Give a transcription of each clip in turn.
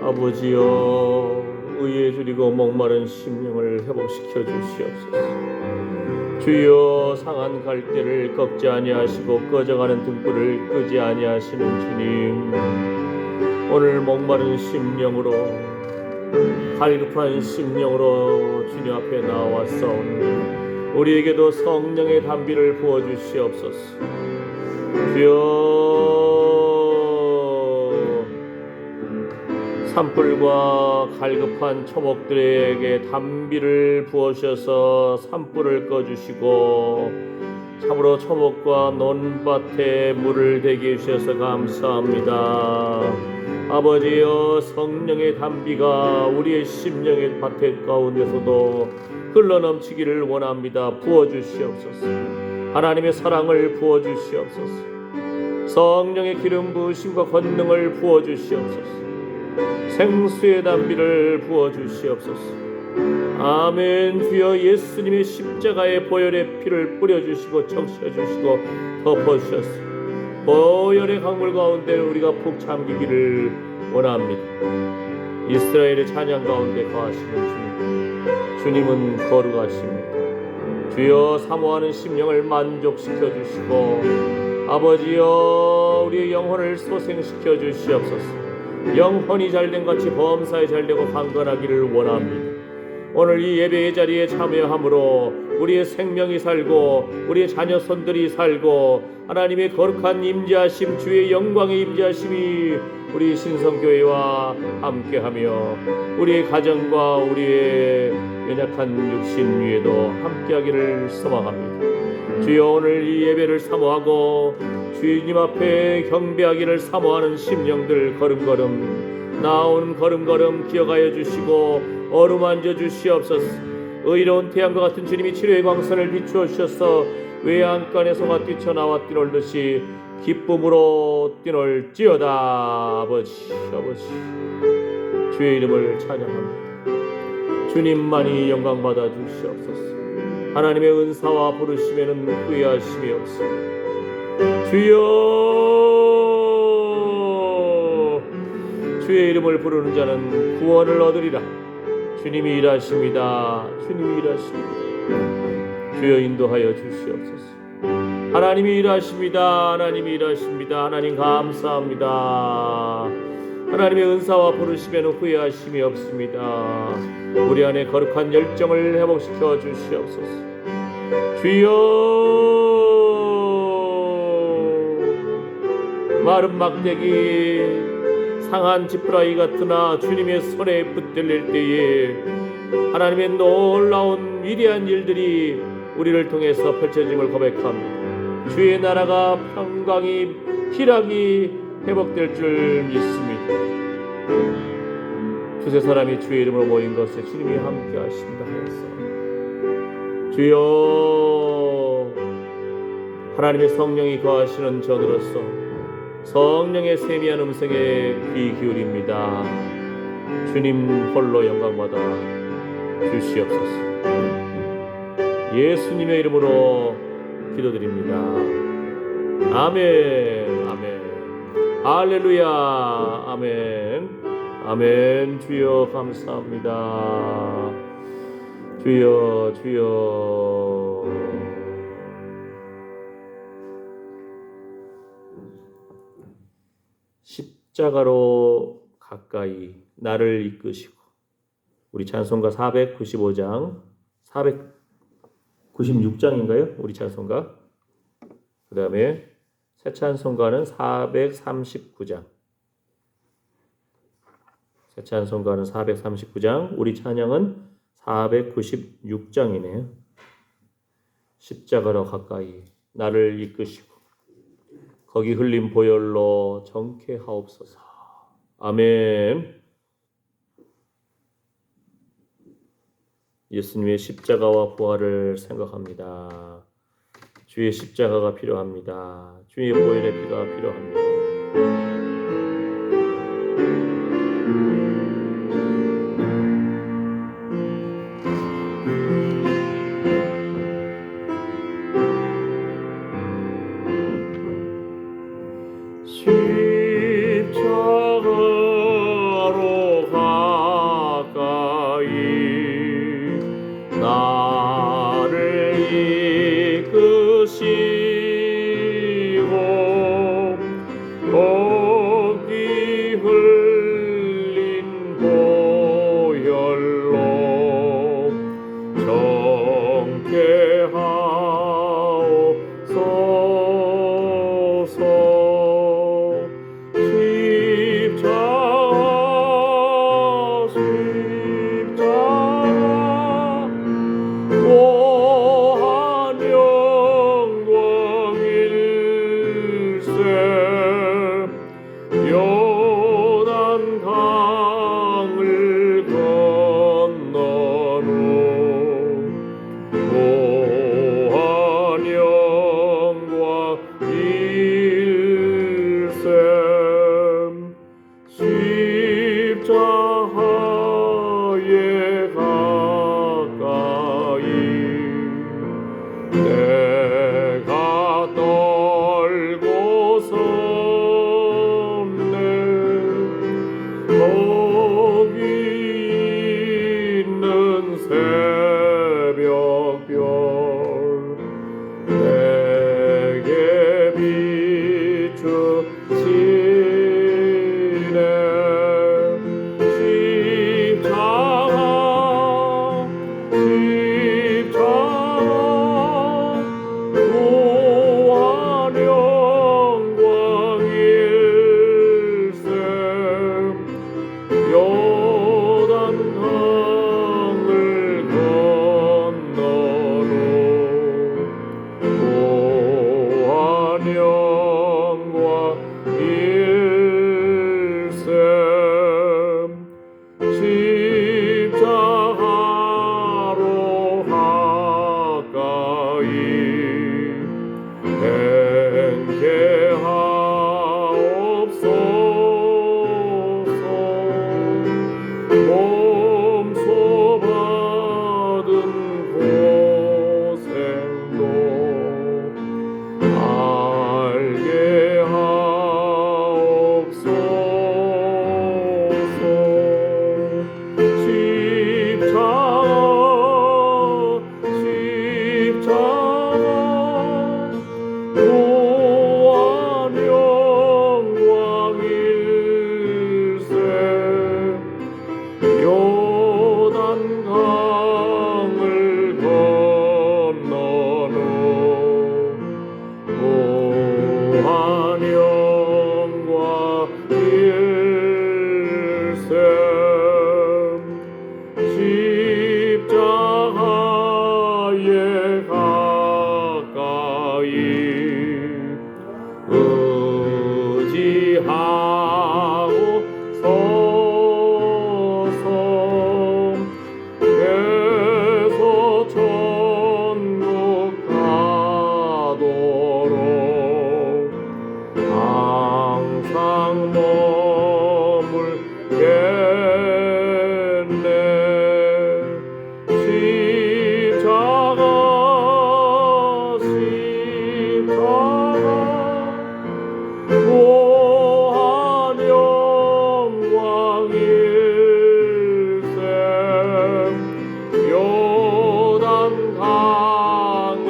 아버지여, 의에 줄이고 목마른 심령을 회복시켜 주시옵소서. 주여, 상한 갈대를 꺾지 아니하시고 꺼져가는 등불을 끄지 아니하시는 주님, 오늘 목마른 심령으로, 갈급한 심령으로 주님 앞에 나왔사오니 우리에게도 성령의 담비를 부어주시옵소서. 주여, 산불과 갈급한 초목들에게 담비를 부으셔서 산불을 꺼주시고 참으로 초목과 논밭에 물을 대게 해주셔서 감사합니다. 아버지여, 성령의 담비가 우리의 심령의 밭의 가운데서도 흘러넘치기를 원합니다. 부어주시옵소서. 하나님의 사랑을 부어주시옵소서. 성령의 기름 부으심과 권능을 부어주시옵소서. 생수의 담비를 부어주시옵소서. 아멘. 주여, 예수님의 십자가의 보혈의 피를 뿌려주시고 적셔주시고 덮어주셨소. 보혈의 강물 가운데 우리가 푹 잠기기를 원합니다. 이스라엘의 찬양 가운데 거하시는 주님은 거룩하십니다. 주여, 사모하는 심령을 만족시켜 주시고 아버지여, 우리의 영혼을 소생시켜 주시옵소서. 영혼이 잘된 같이 범사에 잘되고 강건하기를 원합니다. 오늘 이 예배의 자리에 참여함으로 우리의 생명이 살고 우리의 자녀 손들이 살고 하나님의 거룩한 임재하심, 주의 영광의 임재하심이 우리 신성교회와 함께하며 우리의 가정과 우리의 연약한 육신 위에도 함께하기를 소망합니다. 주여, 오늘 이 예배를 사모하고 주님 앞에 경배하기를 사모하는 심령들 걸음걸음 나오는 걸음걸음 기억하여 주시고 어루만져 주시옵소서. 의로운 태양과 같은 주님이 치료의 광선을 비추어 주셔서 외양간의 소가 뛰쳐나와 뛰놀듯이 기쁨으로 뛰놀지어다. 아버지, 주의 이름을 찬양합니다. 주님만이 영광 받아 주시옵소서. 하나님의 은사와 부르심에는 후회하심이 없습니다. 주여, 주의 이름을 부르는 자는 구원을 얻으리라. 주님이 일하십니다. 주님이 일하십니다. 주여, 인도하여 주시옵소서. 하나님이 일하십니다. 하나님이 일하십니다. 하나님 감사합니다. 하나님의 은사와 부르심에는 후회하심이 없습니다. 우리 안에 거룩한 열정을 회복시켜 주시옵소서. 주여, 마른 막대기 상한 지푸라기 같으나 주님의 손에 붙들릴 때에 하나님의 놀라운 위대한 일들이 우리를 통해서 펼쳐짐을 고백합니다. 주의 나라가 평강이 희락이 회복될 줄 믿습니다. 두세 사람이 주의 이름으로 모인 것에 주님이 함께 하신다 하였어. 주여, 하나님의 성령이 거하시는 전으로서 성령의 세미한 음성에 귀 기울입니다. 주님 홀로 영광받아 주시옵소서. 예수님의 이름으로 기도드립니다. 아멘. 아멘. 할렐루야. 아멘. 아멘. 주여 감사합니다. 주여, 주여. 십자가로 가까이 나를 이끄시고, 우리 찬송가 495장 496장인가요? 우리 찬송가. 그 다음에 새 찬송가는 439장. 새 찬송가는 439장, 우리 찬양은 496장이네요. 십자가로 가까이 나를 이끄시고 거기 흘린 보혈로 정케하옵소서. 아멘. 예수님의 십자가와 부활을 생각합니다. 주의 십자가가 필요합니다. 주의 보혈의 피가 필요합니다. 십자가로 십자하에 가까이 내가 떨고 섰네. 거기 있는 새벽별 내게 비추시네. 십자가 무한 영광일세. 요단 강을 건너로 무한 영광일세. 십자가로 가까이 행케하옵소서. 몸소 받은 고생도 알게 하옵소서. 십자가 무한 영광일세. 요단 강을 건너는 무한 영광일세. 십자가에 가까이 의지하고 서서 계속 천국 가도록 항상 머물겠네. 십자가 무한 영광일세. 요단 강을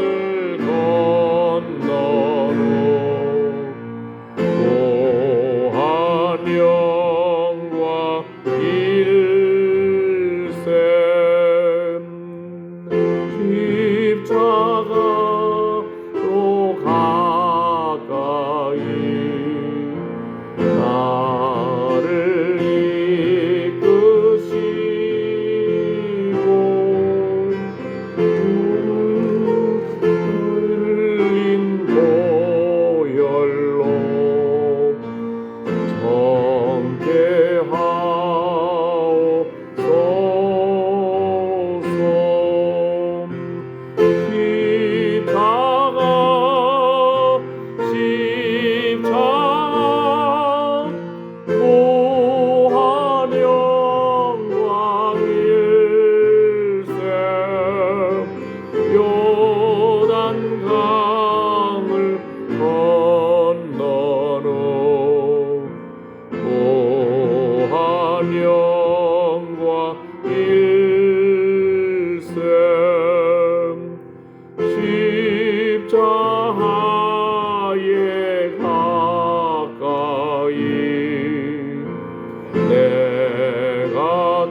건너로 무한 영광일세. 십자가로 가까이 나를 이끄시고 흘린 보혈로 정케 하옵소서. 십자가 무한 영광일세. 요단 강을 건너로 무한 영광일세. 십자가에 가까이 내가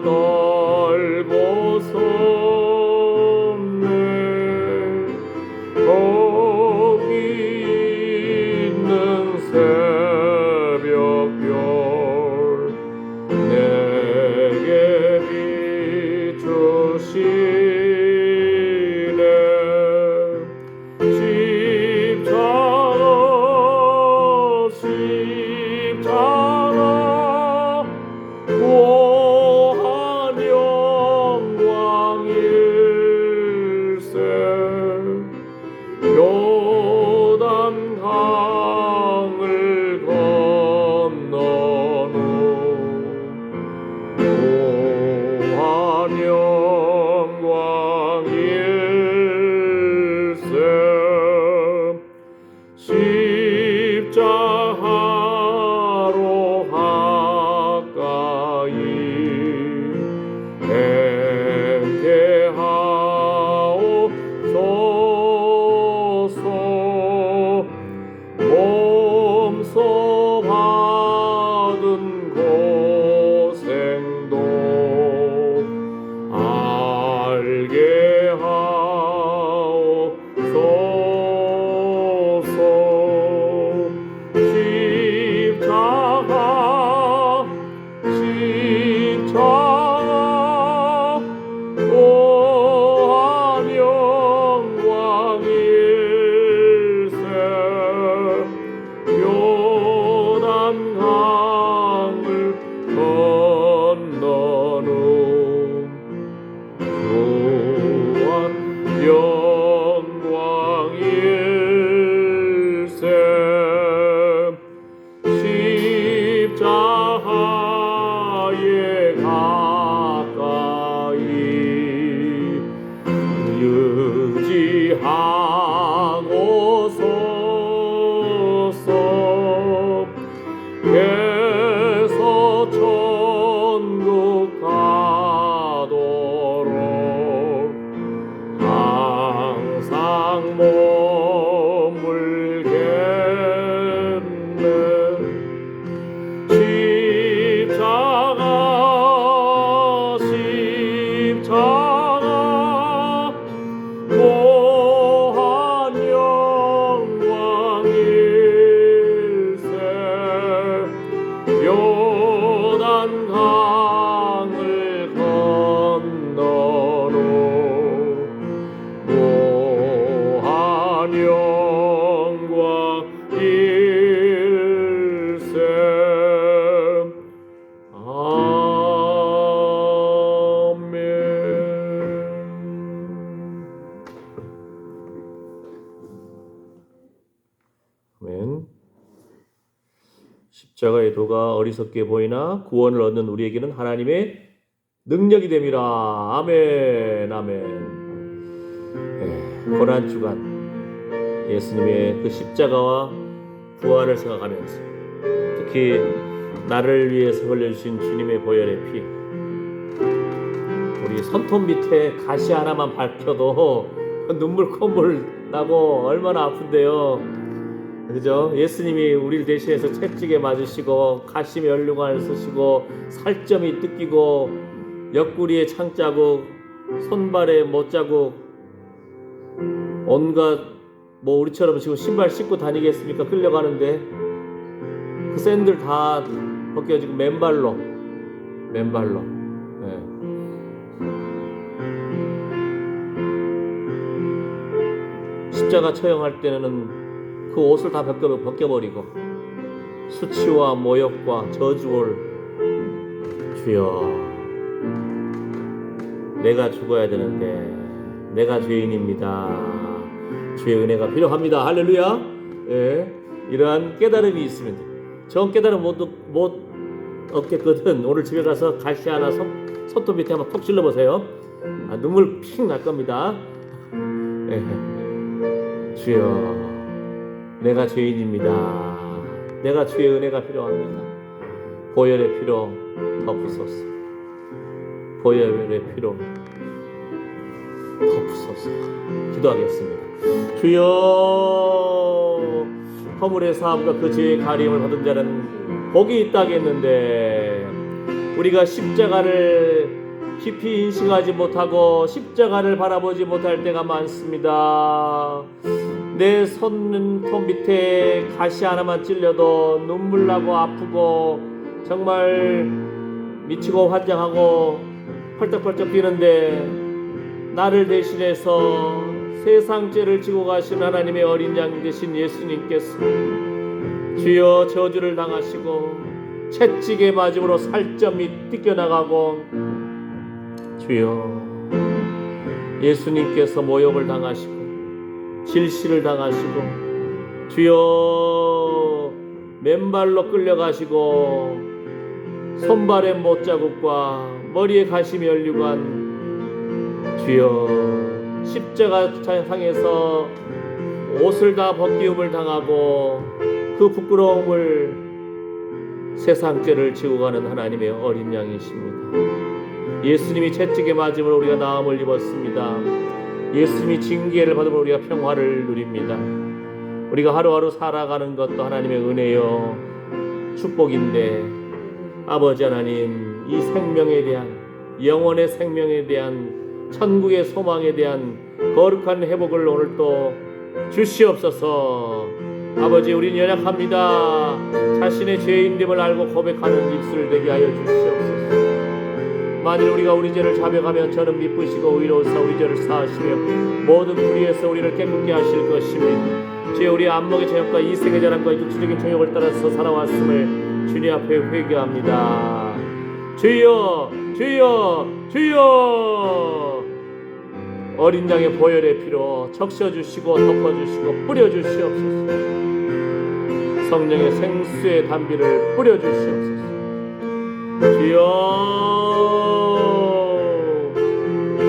떨고 섰네. 거기 있는 새벽별 내게 비추시네. 십자가 무한 영광일세. 요단 강을 건너는 십자가 또한 영광일세 요단강을 건너는 또한 영광일세 십자가에 가까이 의지하고 서서 계속 천국 가도록 항상 머물겠네 십자가 또한 영광일세 요단강을 건너로 또한 영광일세 아멘. 십자가의 도가 어리석게 보이나 구원을 얻는 우리에게는 하나님의 능력이 됨이라. 아멘. 아멘. 고난 주간 예수님의 그 십자가와 부활을 생각하면서 특히 나를 위해서 흘려주신 주님의 보혈의 피, 우리 손톱 밑에 가시 하나만 밝혀도 눈물 콧물 나고 얼마나 아픈데요. 그죠? 예수님이 우리를 대신해서 채찍에 맞으시고 가시에 연류관을 쓰시고 살점이 뜯기고 옆구리에 창자국, 손발에 못자국, 온갖 뭐 우리처럼 지금 신발 신고 다니겠습니까? 끌려가는데 그 샌들 다 벗겨지고 맨발로 네. 십자가 처형할 때는 그 옷을 다 벗겨버리고 수치와 모욕과 저주를 주여 내가 죽어야 되는데 내가 죄인입니다. 주의 은혜가 필요합니다. 할렐루야. 예, 이러한 깨달음이 있으면 돼. 저 깨달음 못 얻겠거든. 오늘 집에 가서 가시 하나 손톱 밑에 한번 톡 찔러보세요. 눈물 픽 날 겁니다. 예. 주여 내가 죄인입니다. 내가 주의 은혜가 필요합니다. 보혈의 피로 덮으소서. 보혈의 피로 덮으소서. 기도하겠습니다. 주여 허물의 사함과 그 죄의 가림을 받은 자는 복이 있다겠는데 우리가 십자가를 깊이 인식하지 못하고 십자가를 바라보지 못할 때가 많습니다. 내 손톱 밑에 가시 하나만 찔려도 눈물 나고 아프고 정말 미치고 환장하고 펄떡펄떡 뛰는데 나를 대신해서 세상 죄를 지고 가신 하나님의 어린 양 되신 예수님께서 주여 저주를 당하시고 채찍에 맞음으로 살점이 뜯겨나가고 주여 예수님께서 모욕을 당하시고 질시를 당하시고 주여 맨발로 끌려가시고 손발에 못자국과 머리에 가시 면류관 주여 십자가 상에서 옷을 다 벗기움을 당하고 그 부끄러움을 세상 죄를 지고 가는 하나님의 어린 양이십니다. 예수님이 채찍에 맞음으로 우리가 나음을 입었습니다. 예수님이 징계를 받음으로 우리가 평화를 누립니다. 우리가 하루하루 살아가는 것도 하나님의 은혜요 축복인데 아버지 하나님 이 생명에 대한 영원의 생명에 대한 천국의 소망에 대한 거룩한 회복을 오늘 또 주시옵소서. 아버지, 우린 연약합니다. 자신의 죄인됨을 알고 고백하는 입술을 되게 하여 주시옵소서. 만일 우리가 우리 죄를 자백하면 저는 미쁘시고 의로우사 우리 죄를 사하시며 모든 불의에서 우리를 깨끗게 하실 것입니다. 주여, 우리 안목의 죄악과 이생의 자랑과 육체적인 정욕을 따라서 살아왔음을 주님 앞에 회개합니다. 주여, 주여, 주여, 어린 양의 보혈의 피로 적셔주시고 덮어주시고 뿌려주시옵소서. 성령의 생수의 단비를 뿌려주시옵소서. 주여,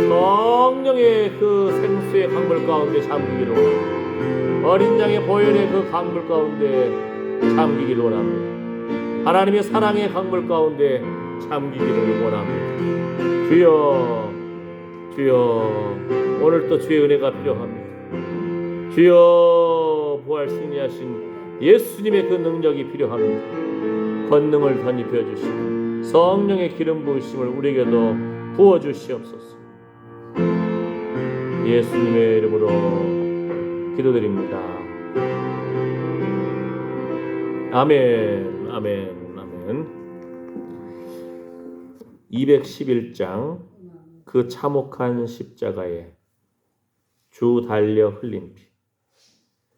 성령의 그 생수의 강물 가운데 잠기기를 원합니다. 어린 양의 보혈의 그 강물 가운데 잠기기를 원합니다. 하나님의 사랑의 강물 가운데 잠기기를 원합니다. 주여, 주여, 오늘 또 주의 은혜가 필요합니다. 주여, 부활 승리하신 예수님의 그 능력이 필요합니다. 권능을 덧입혀 주시고 성령의 기름 부으심을 우리에게도 부어 주시옵소서. 예수님의 이름으로 기도드립니다. 아멘, 아멘, 아멘. 211장 그 참혹한 십자가에 주 달려 흘린 피.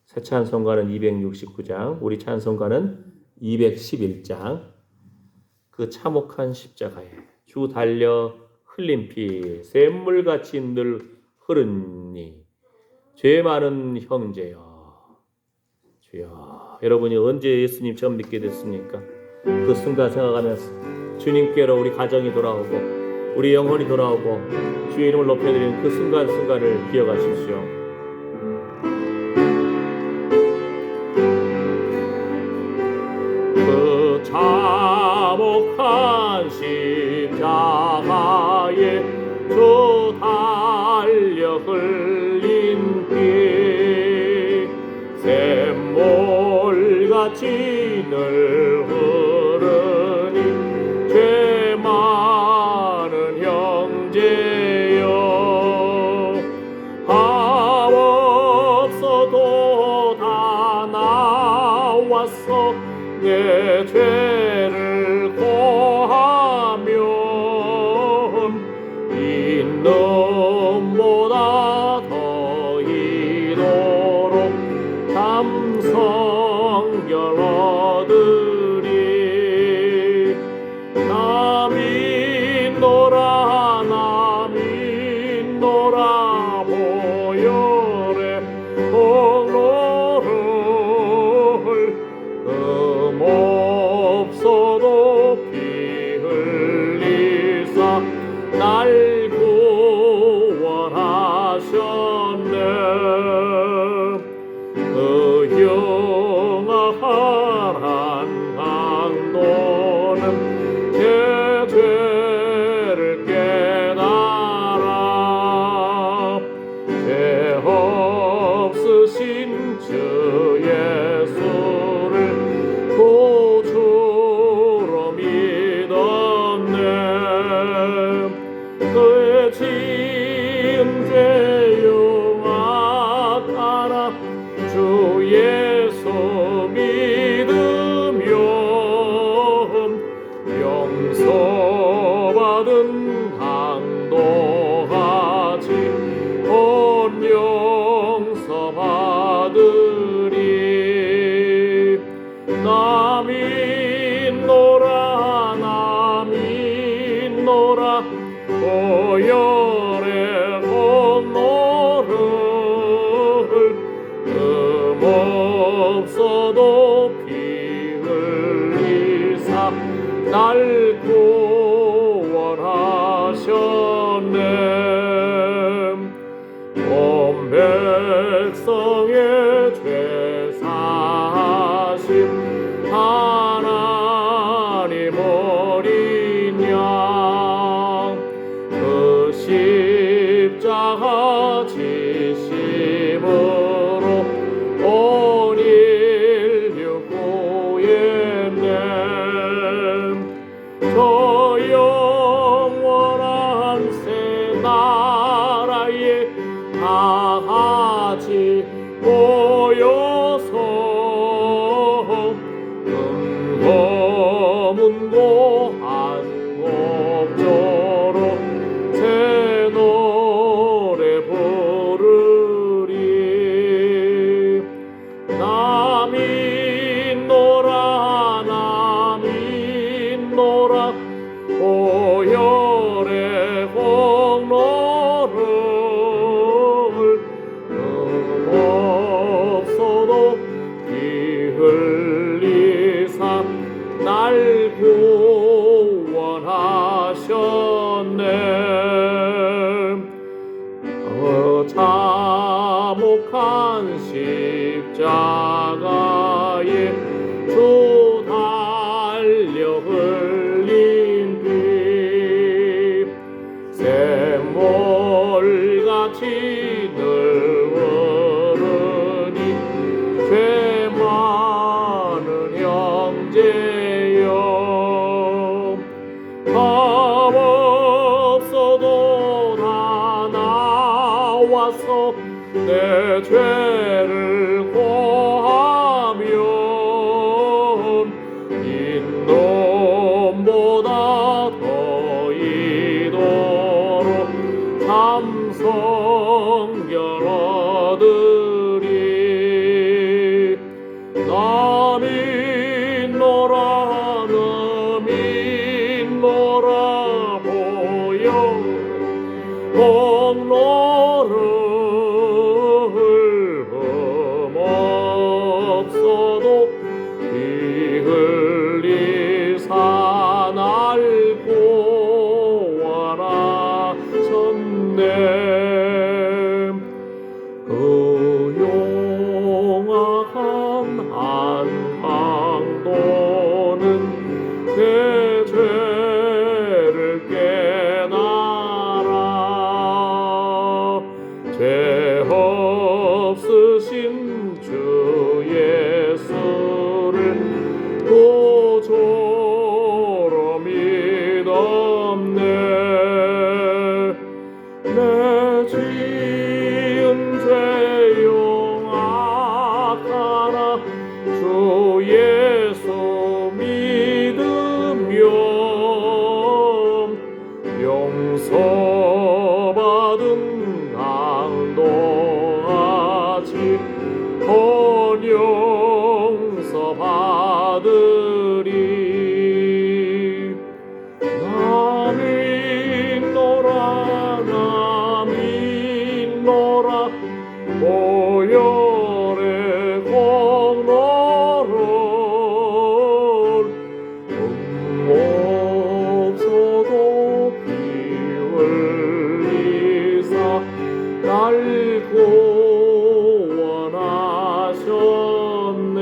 새 찬송가는 269장, 우리 찬송가는 211장 그 참혹한 십자가에 주 달려 흘린 피 샘물같이 늘 흐르니 죄 많은 형제여. 주여, 여러분이 언제 예수님 처음 믿게 됐습니까? 그 순간 생각하면서 주님께로 우리 가정이 돌아오고 우리 영혼이 돌아오고 주의 이름을 높여드리는 그 순간순간을 기억하십시오. 그 참혹한 십자가에 주 달려 흘린 피 샘물같이 늘 흐르니 죄 많은 형제여. 밥 없어도 다 나왔어 내 죄를 고하면 인눈보다 더 이도록 참성결 얻으리. 나 믿노라 나 믿노라 보혈의 공로를 없어도 피 흘리사 날 구원하셨네. 그 흉악한 강도는 제 죄를 깨달아 죄 없으신 주 예수를 구주로 믿었네. 그의 지은 죄 흉악하나 주 예수 믿으면 용서받은 강도같이 온 용서받으리. 나 믿노라 나 믿노라 보혈의 공로를 없어도 피 흘리사 날 구원하셨네. 온 백성의 죄 사하심 하나님 어린 양 그 십자가 지심으로 온 인류 구했네. 저 영원한 새 나라에 다 같이 모여서 보혈의 공로를 없어도 피 흘리사 날 구원하셨네. 참혹한 십자가에 주 달려 흘린 피 샘물같이 늘 흐르니 죄 많은 형제여 답 없어도 다 나와서 내 죄를 고하면 인놈보다 더 이도록 참성결 얻으리. 나 믿노라 나 믿노라 보여 공로를 흠없어도 피 흘리사 날 구원하셨네. 그 용악한 한강도는 내 죄를 깨달아 죄 없으신 주 예수를 구주로 믿었네. 내 지은 죄 용악하나 주 예수 믿으면 용서받은 강도같이 헌용서받으리. 나 믿노라 나 믿노라 보혈의 공로를 없어도 피 흘리사 날 구원하셨네.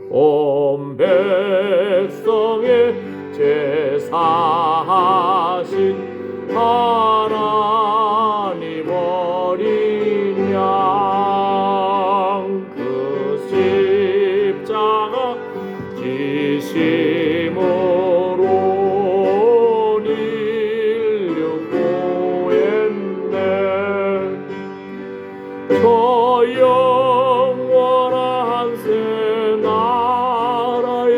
온 백성의 제사하신 하나님 어린 양 그 십자가 지심으로 인류 구했네. 저 영원한 새 나라에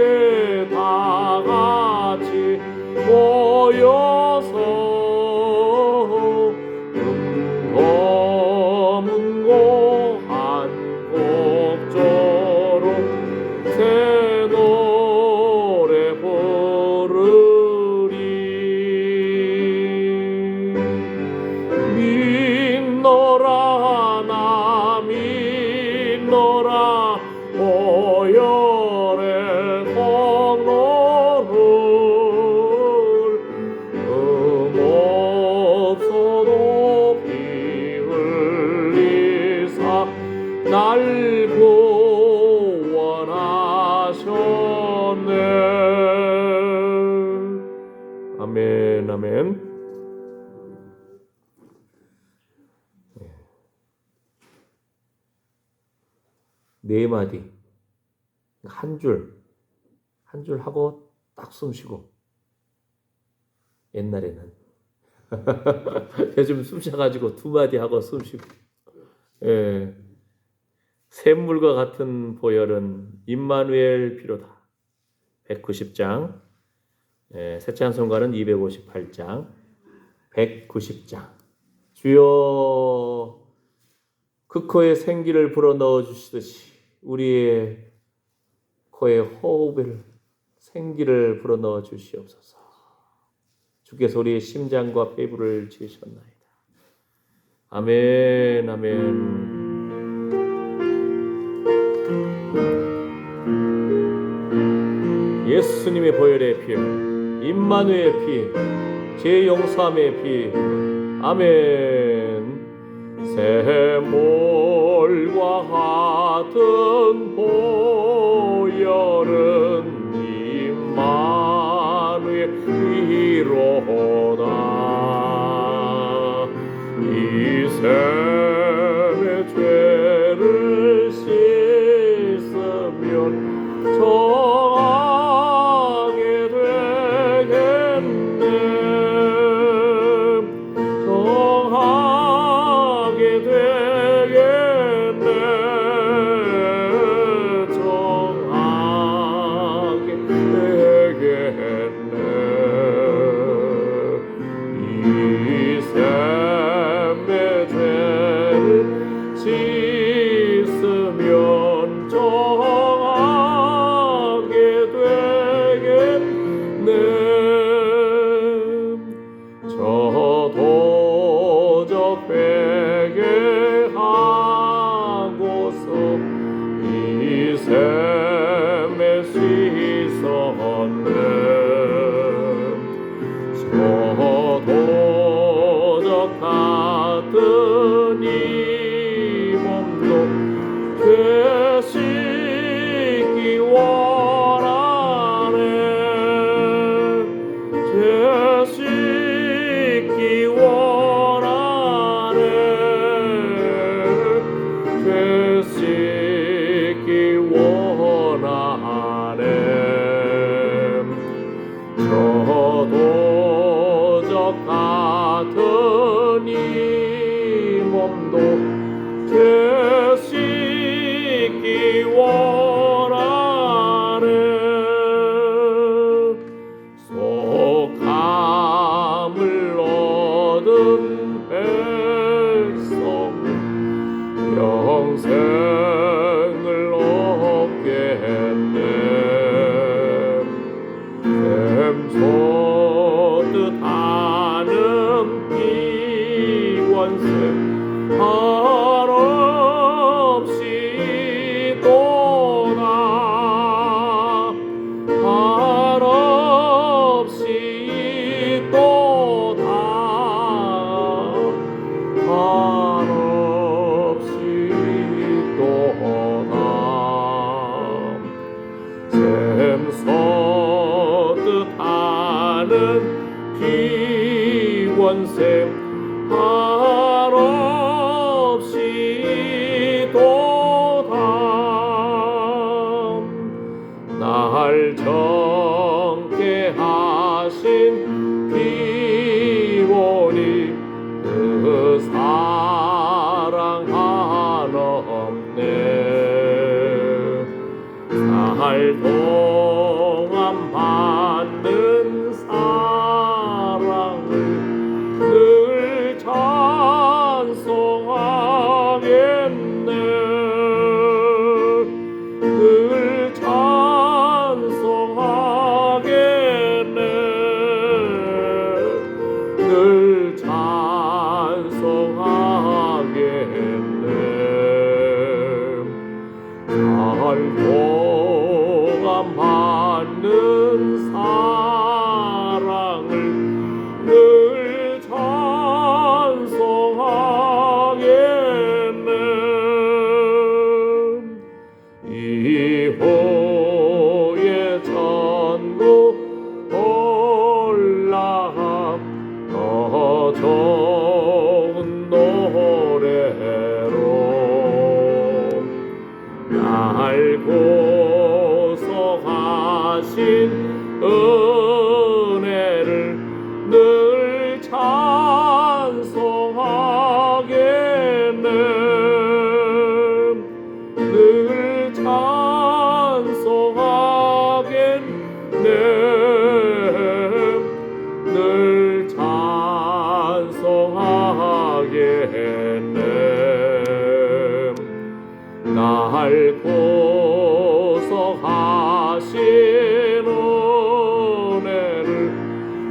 다 같이 모여서 검은고 한 곡조로 새 노래 부르리. 믿노라 나 믿노라 보혈의 공로를 없어도 피 흘리사 날 구원하셨네. 아멘 아멘. 네 마디 한 줄 하고 딱 숨 쉬고. 옛날에는 요즘 숨 쉬어가지고 두 마디 하고 숨 쉬고. 예. 샘물과 같은 보혈은 임마누엘 피로다. 190장. 예, 새 찬송가는 258장. 190장. 주여 그 코에 생기를 불어넣어 주시듯이 우리의 코에 호흡을 생기를 불어넣어 주시옵소서. 주께서 우리의 심장과 폐부를 지으셨나이다. 아멘, 아멘. 예수님의 보혈의 피, 임마누엘 피, 죄 용서함의 피, 아멘. 샘물과 같은 보혈은 임마누엘 피로다. 이 샘의 죄를 씻으면 정하게 되겠네. 정하게 되겠네. 정하게 되겠네. 이 샘의 죄를 씻으면 정하게 되겠네. 저도적 회개하고서 이 샘에 씻었네. 저도적 같은 이 몸도 죄 씻기 원하네. 죄 씻기 원하네. 죄 씻기 원하네. 저도적 같은 이 몸도 죄 씻기 원하네. 속함을 얻은 백성 영생을 얻겠네. 샘솟듯 하는 피권세 한없이 또다. 한없이 또다. 한없이 또다. 샘솟듯 하는 피권세 한없이 또다. 날 정케 하신 피원이 그 사랑 한없네. 살 동안 받는 사랑을 늘 찬송하겠네. 늘 찬송하겠네.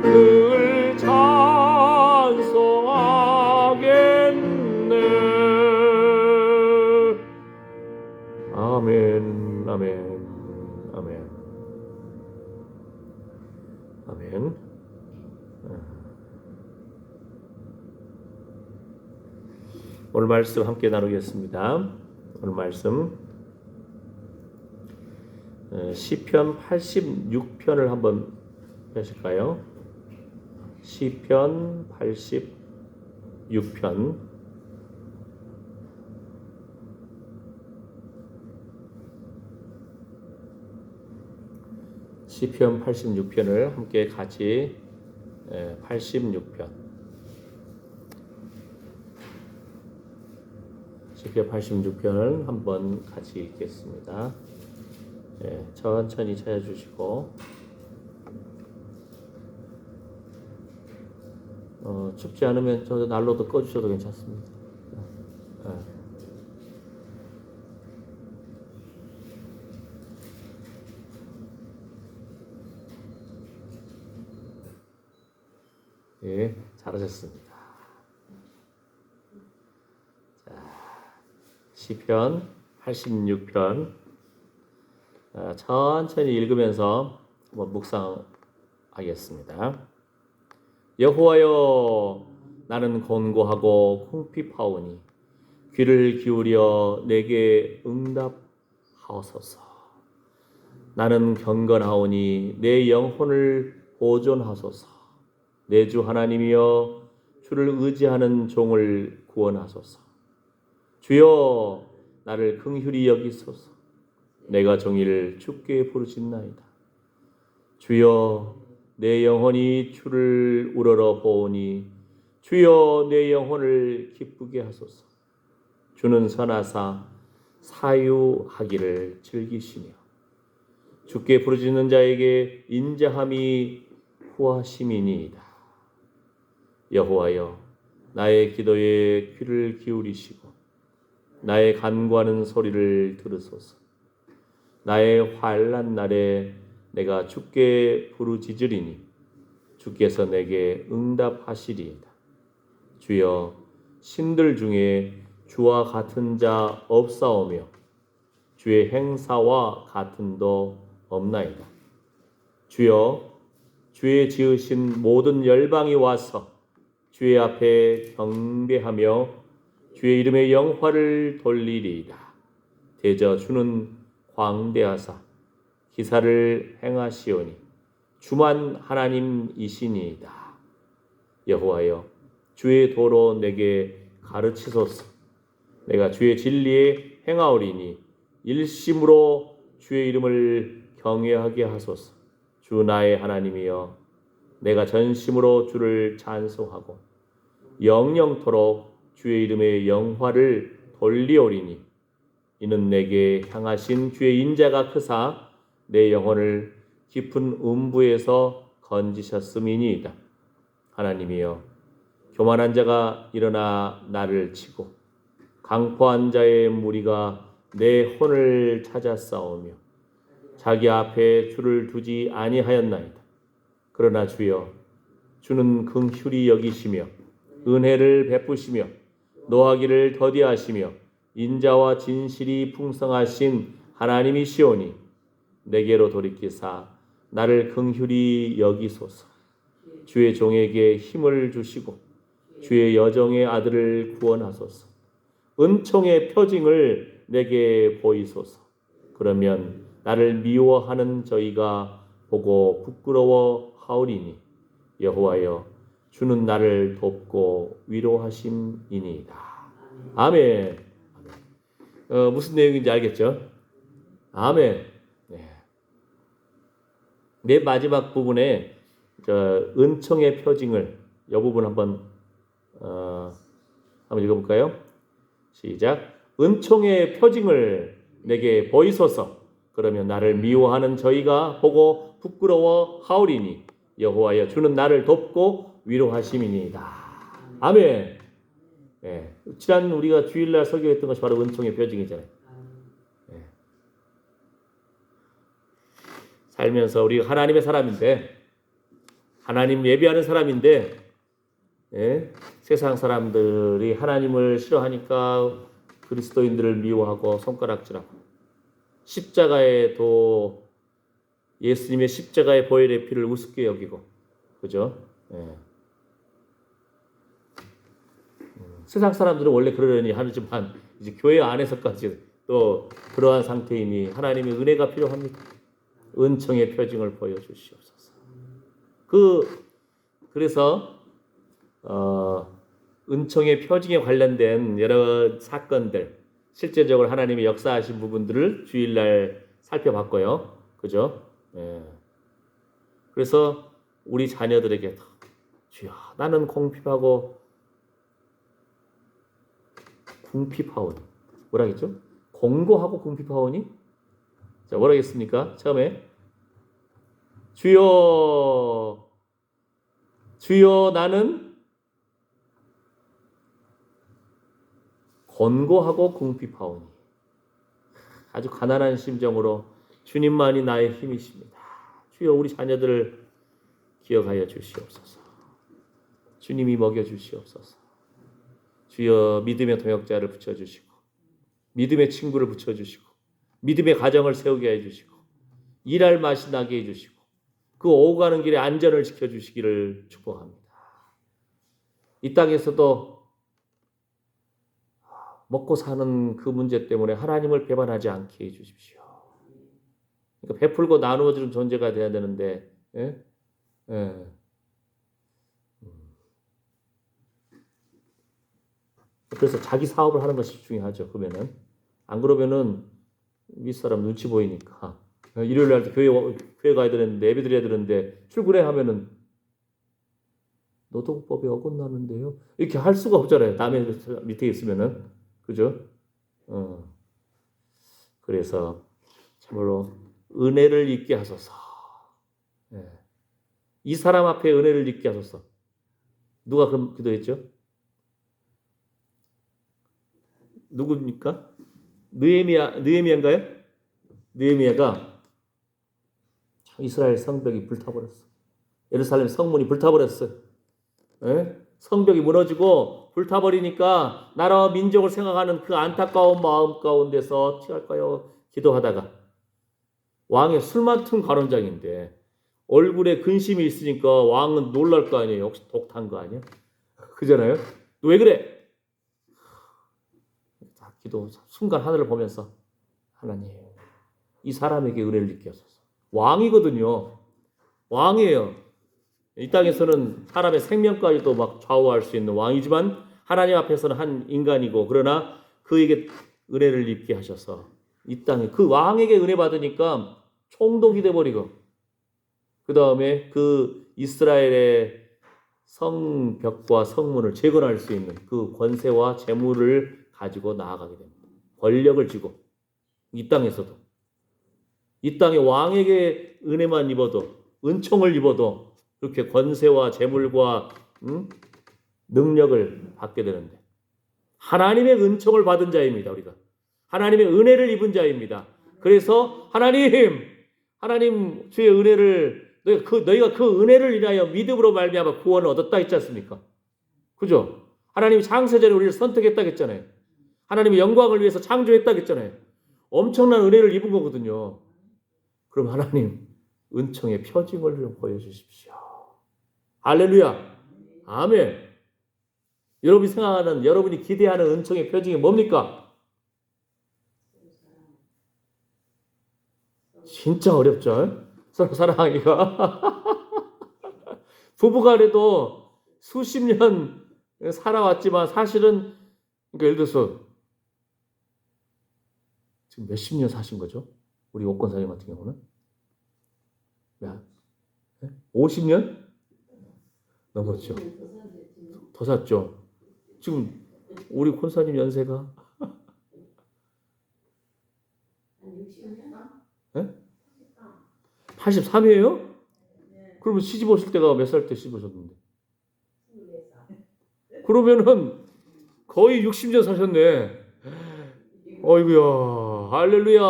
늘 찬송하겠네. 아멘, 아멘, 아멘, 아멘. 오늘 말씀 함께 나누겠습니다. 오늘 말씀 시편 86편을 한번 펴실까요? 시편 86편 시편 86편을 함께 같이 86편 시편 86편을 한번 같이 읽겠습니다. 천천히 찾아주시고 춥지 않으면 저 난로도 꺼주셔도 괜찮습니다. 예, 잘하셨습니다. 자, 시편 86편 천천히 읽으면서 한번 묵상하겠습니다. 여호와여, 나는 곤고하고 궁핍하오니 귀를 기울여 내게 응답하소서. 나는 경건하오니 내 영혼을 보존하소서. 내 주 하나님이여, 주를 의지하는 종을 구원하소서. 주여, 나를 긍휼히 여기소서. 내가 종일 주께 부르짖나이다. 주여, 내 영혼이 주를 우러러 보오니 주여, 내 영혼을 기쁘게 하소서. 주는 선하사 사유하기를 즐기시며 주께 부르짖는 자에게 인자함이 후하심이니이다. 여호와여, 나의 기도에 귀를 기울이시고 나의 간구하는 소리를 들으소서. 나의 환난 날에 내가 주께 부르짖으리니 주께서 내게 응답하시리이다. 주여, 신들 중에 주와 같은 자 없사오며 주의 행사와 같은도 없나이다. 주여, 주의 지으신 모든 열방이 와서 주의 앞에 경배하며 주의 이름의 영화를 돌리리이다. 대저 주는 광대하사 기사를 행하시오니 주만 하나님이시니이다. 여호와여, 주의 도로 내게 가르치소서. 내가 주의 진리에 행하오리니 일심으로 주의 이름을 경외하게 하소서. 주 나의 하나님이여, 내가 전심으로 주를 찬송하고 영영토록 주의 이름의 영화를 돌리오리니 이는 내게 향하신 주의 인자가 크사 내 영혼을 깊은 음부에서 건지셨음이니이다. 하나님이여, 교만한 자가 일어나 나를 치고 강포한 자의 무리가 내 혼을 찾아 싸우며 자기 앞에 주를 두지 아니하였나이다. 그러나 주여, 주는 긍휼히 여기시며 은혜를 베푸시며 노하기를 더디하시며 인자와 진실이 풍성하신 하나님이시오니 내게로 돌이키사 나를 긍휼히 여기소서. 주의 종에게 힘을 주시고 주의 여종의 아들을 구원하소서. 은총의 표징을 내게 보이소서. 그러면 나를 미워하는 저희가 보고 부끄러워하오리니 여호와여, 주는 나를 돕고 위로하심이니이다. 아멘. 무슨 내용인지 알겠죠? 아멘. 네, 마지막 부분에 은총의 표징을 이 부분 한번 읽어볼까요? 시작. 은총의 표징을 내게 보이소서. 그러면 나를 미워하는 저희가 보고 부끄러워하오리니 여호와여, 주는 나를 돕고 위로하심이니이다. 아멘. 지난 우리가 주일날 설교했던 것이 바로 은총의 표징이잖아요. 살면서 우리가 하나님의 사람인데 하나님 예배하는 사람인데 예? 세상 사람들이 하나님을 싫어하니까 그리스도인들을 미워하고 손가락질하고 십자가에 도 예수님의 십자가의 보혈의 피를 우습게 여기고 그죠? 예. 세상 사람들은 원래 그러려니 하지만 이제 교회 안에서까지 또 그러한 상태이니 하나님의 은혜가 필요합니다. 은총의 표징을 보여주시옵소서. 그래서 은총의 표징에 관련된 여러 사건들, 실제적으로 하나님이 역사하신 부분들을 주일날 살펴봤고요. 그죠? 예. 그래서 우리 자녀들에게 주여 나는 궁핍하고 궁핍하오니 뭐라겠죠? 공고하고 궁핍하오니 자 뭐라겠습니까? 처음에 주여 나는 곤고하고 궁핍하오니 아주 가난한 심정으로 주님만이 나의 힘이십니다. 주여 우리 자녀들을 기억하여 주시옵소서. 주님이 먹여주시옵소서. 주여 믿음의 동역자를 붙여주시고 믿음의 친구를 붙여주시고 믿음의 가정을 세우게 해주시고 일할 맛이 나게 해주시고 그 오고 가는 길에 안전을 지켜주시기를 축복합니다. 이 땅에서도 먹고 사는 그 문제 때문에 하나님을 배반하지 않게 해주십시오. 그러니까 베풀고 나누어주는 존재가 돼야 되는데 예? 예. 그래서 자기 사업을 하는 것이 중요하죠. 그러면은 안 그러면은 윗사람 눈치 보이니까 일요일 날 교회 가야 되는데 예배 드려야 되는데 출근해 하면은 노동법에 어긋나는데요. 이렇게 할 수가 없잖아요. 남의 밑에 있으면은 그죠? 그래서 참으로 은혜를 잊게 하소서. 예. 이 사람 앞에 은혜를 잊게 하소서. 누가 그럼 기도했죠? 누굽니까? 느헤미야인가요? 느헤미야가 이스라엘 성벽이 불타버렸어. 예루살렘 성문이 불타버렸어요. 예? 성벽이 무너지고 불타버리니까 나라와 민족을 생각하는 그 안타까운 마음 가운데서 어찌할까요? 기도하다가 왕의 술 맡은 관원장인데 얼굴에 근심이 있으니까 왕은 놀랄 거 아니에요. 혹시 독 탄 거 아니야? 그잖아요. 너 왜 그래? 기도 순간 하늘을 보면서 하나님 이 사람에게 은혜를 입게 하소서. 왕이거든요. 왕이에요. 이 땅에서는 사람의 생명까지도 막 좌우할 수 있는 왕이지만 하나님 앞에서는 한 인간이고 그러나 그에게 은혜를 입게 하셔서 이 땅에 그 왕에게 은혜 받으니까 총독이 돼버리고 그 다음에 그 이스라엘의 성벽과 성문을 재건할 수 있는 그 권세와 재물을 가지고 나아가게 됩니다. 권력을 쥐고 이 땅에서도 이 땅의 왕에게 은혜만 입어도 은총을 입어도 그렇게 권세와 재물과 능력을 받게 되는데 하나님의 은총을 받은 자입니다. 우리가 하나님의 은혜를 입은 자입니다. 그래서 하나님 주의 은혜를 너희가 그 은혜를 인하여 믿음으로 말미암아 구원을 얻었다 했지 않습니까? 그죠? 하나님이 창세전에 우리를 선택했다고 했잖아요. 하나님의 영광을 위해서 창조했다고 했잖아요. 엄청난 은혜를 입은 거거든요. 그럼 하나님 은총의 표징을 좀 보여주십시오. 할렐루야. 아멘. 여러분이 생각하는 여러분이 기대하는 은총의 표징이 뭡니까? 진짜 어렵죠. 서로 사랑하기가. 부부간에도 수십 년 살아왔지만 사실은 그러니까 예를 들어서 지금 몇십 년 사신 거죠? 우리 옥권사님 같은 경우는 50년? 넘었죠. 더 샀죠. 지금 우리 권사님 연세가 83이에요? 그러면 시집 오실 때가 몇 살 때 시집 오셨는데? 그러면은 거의 60년 사셨네. 어이구야, 할렐루야.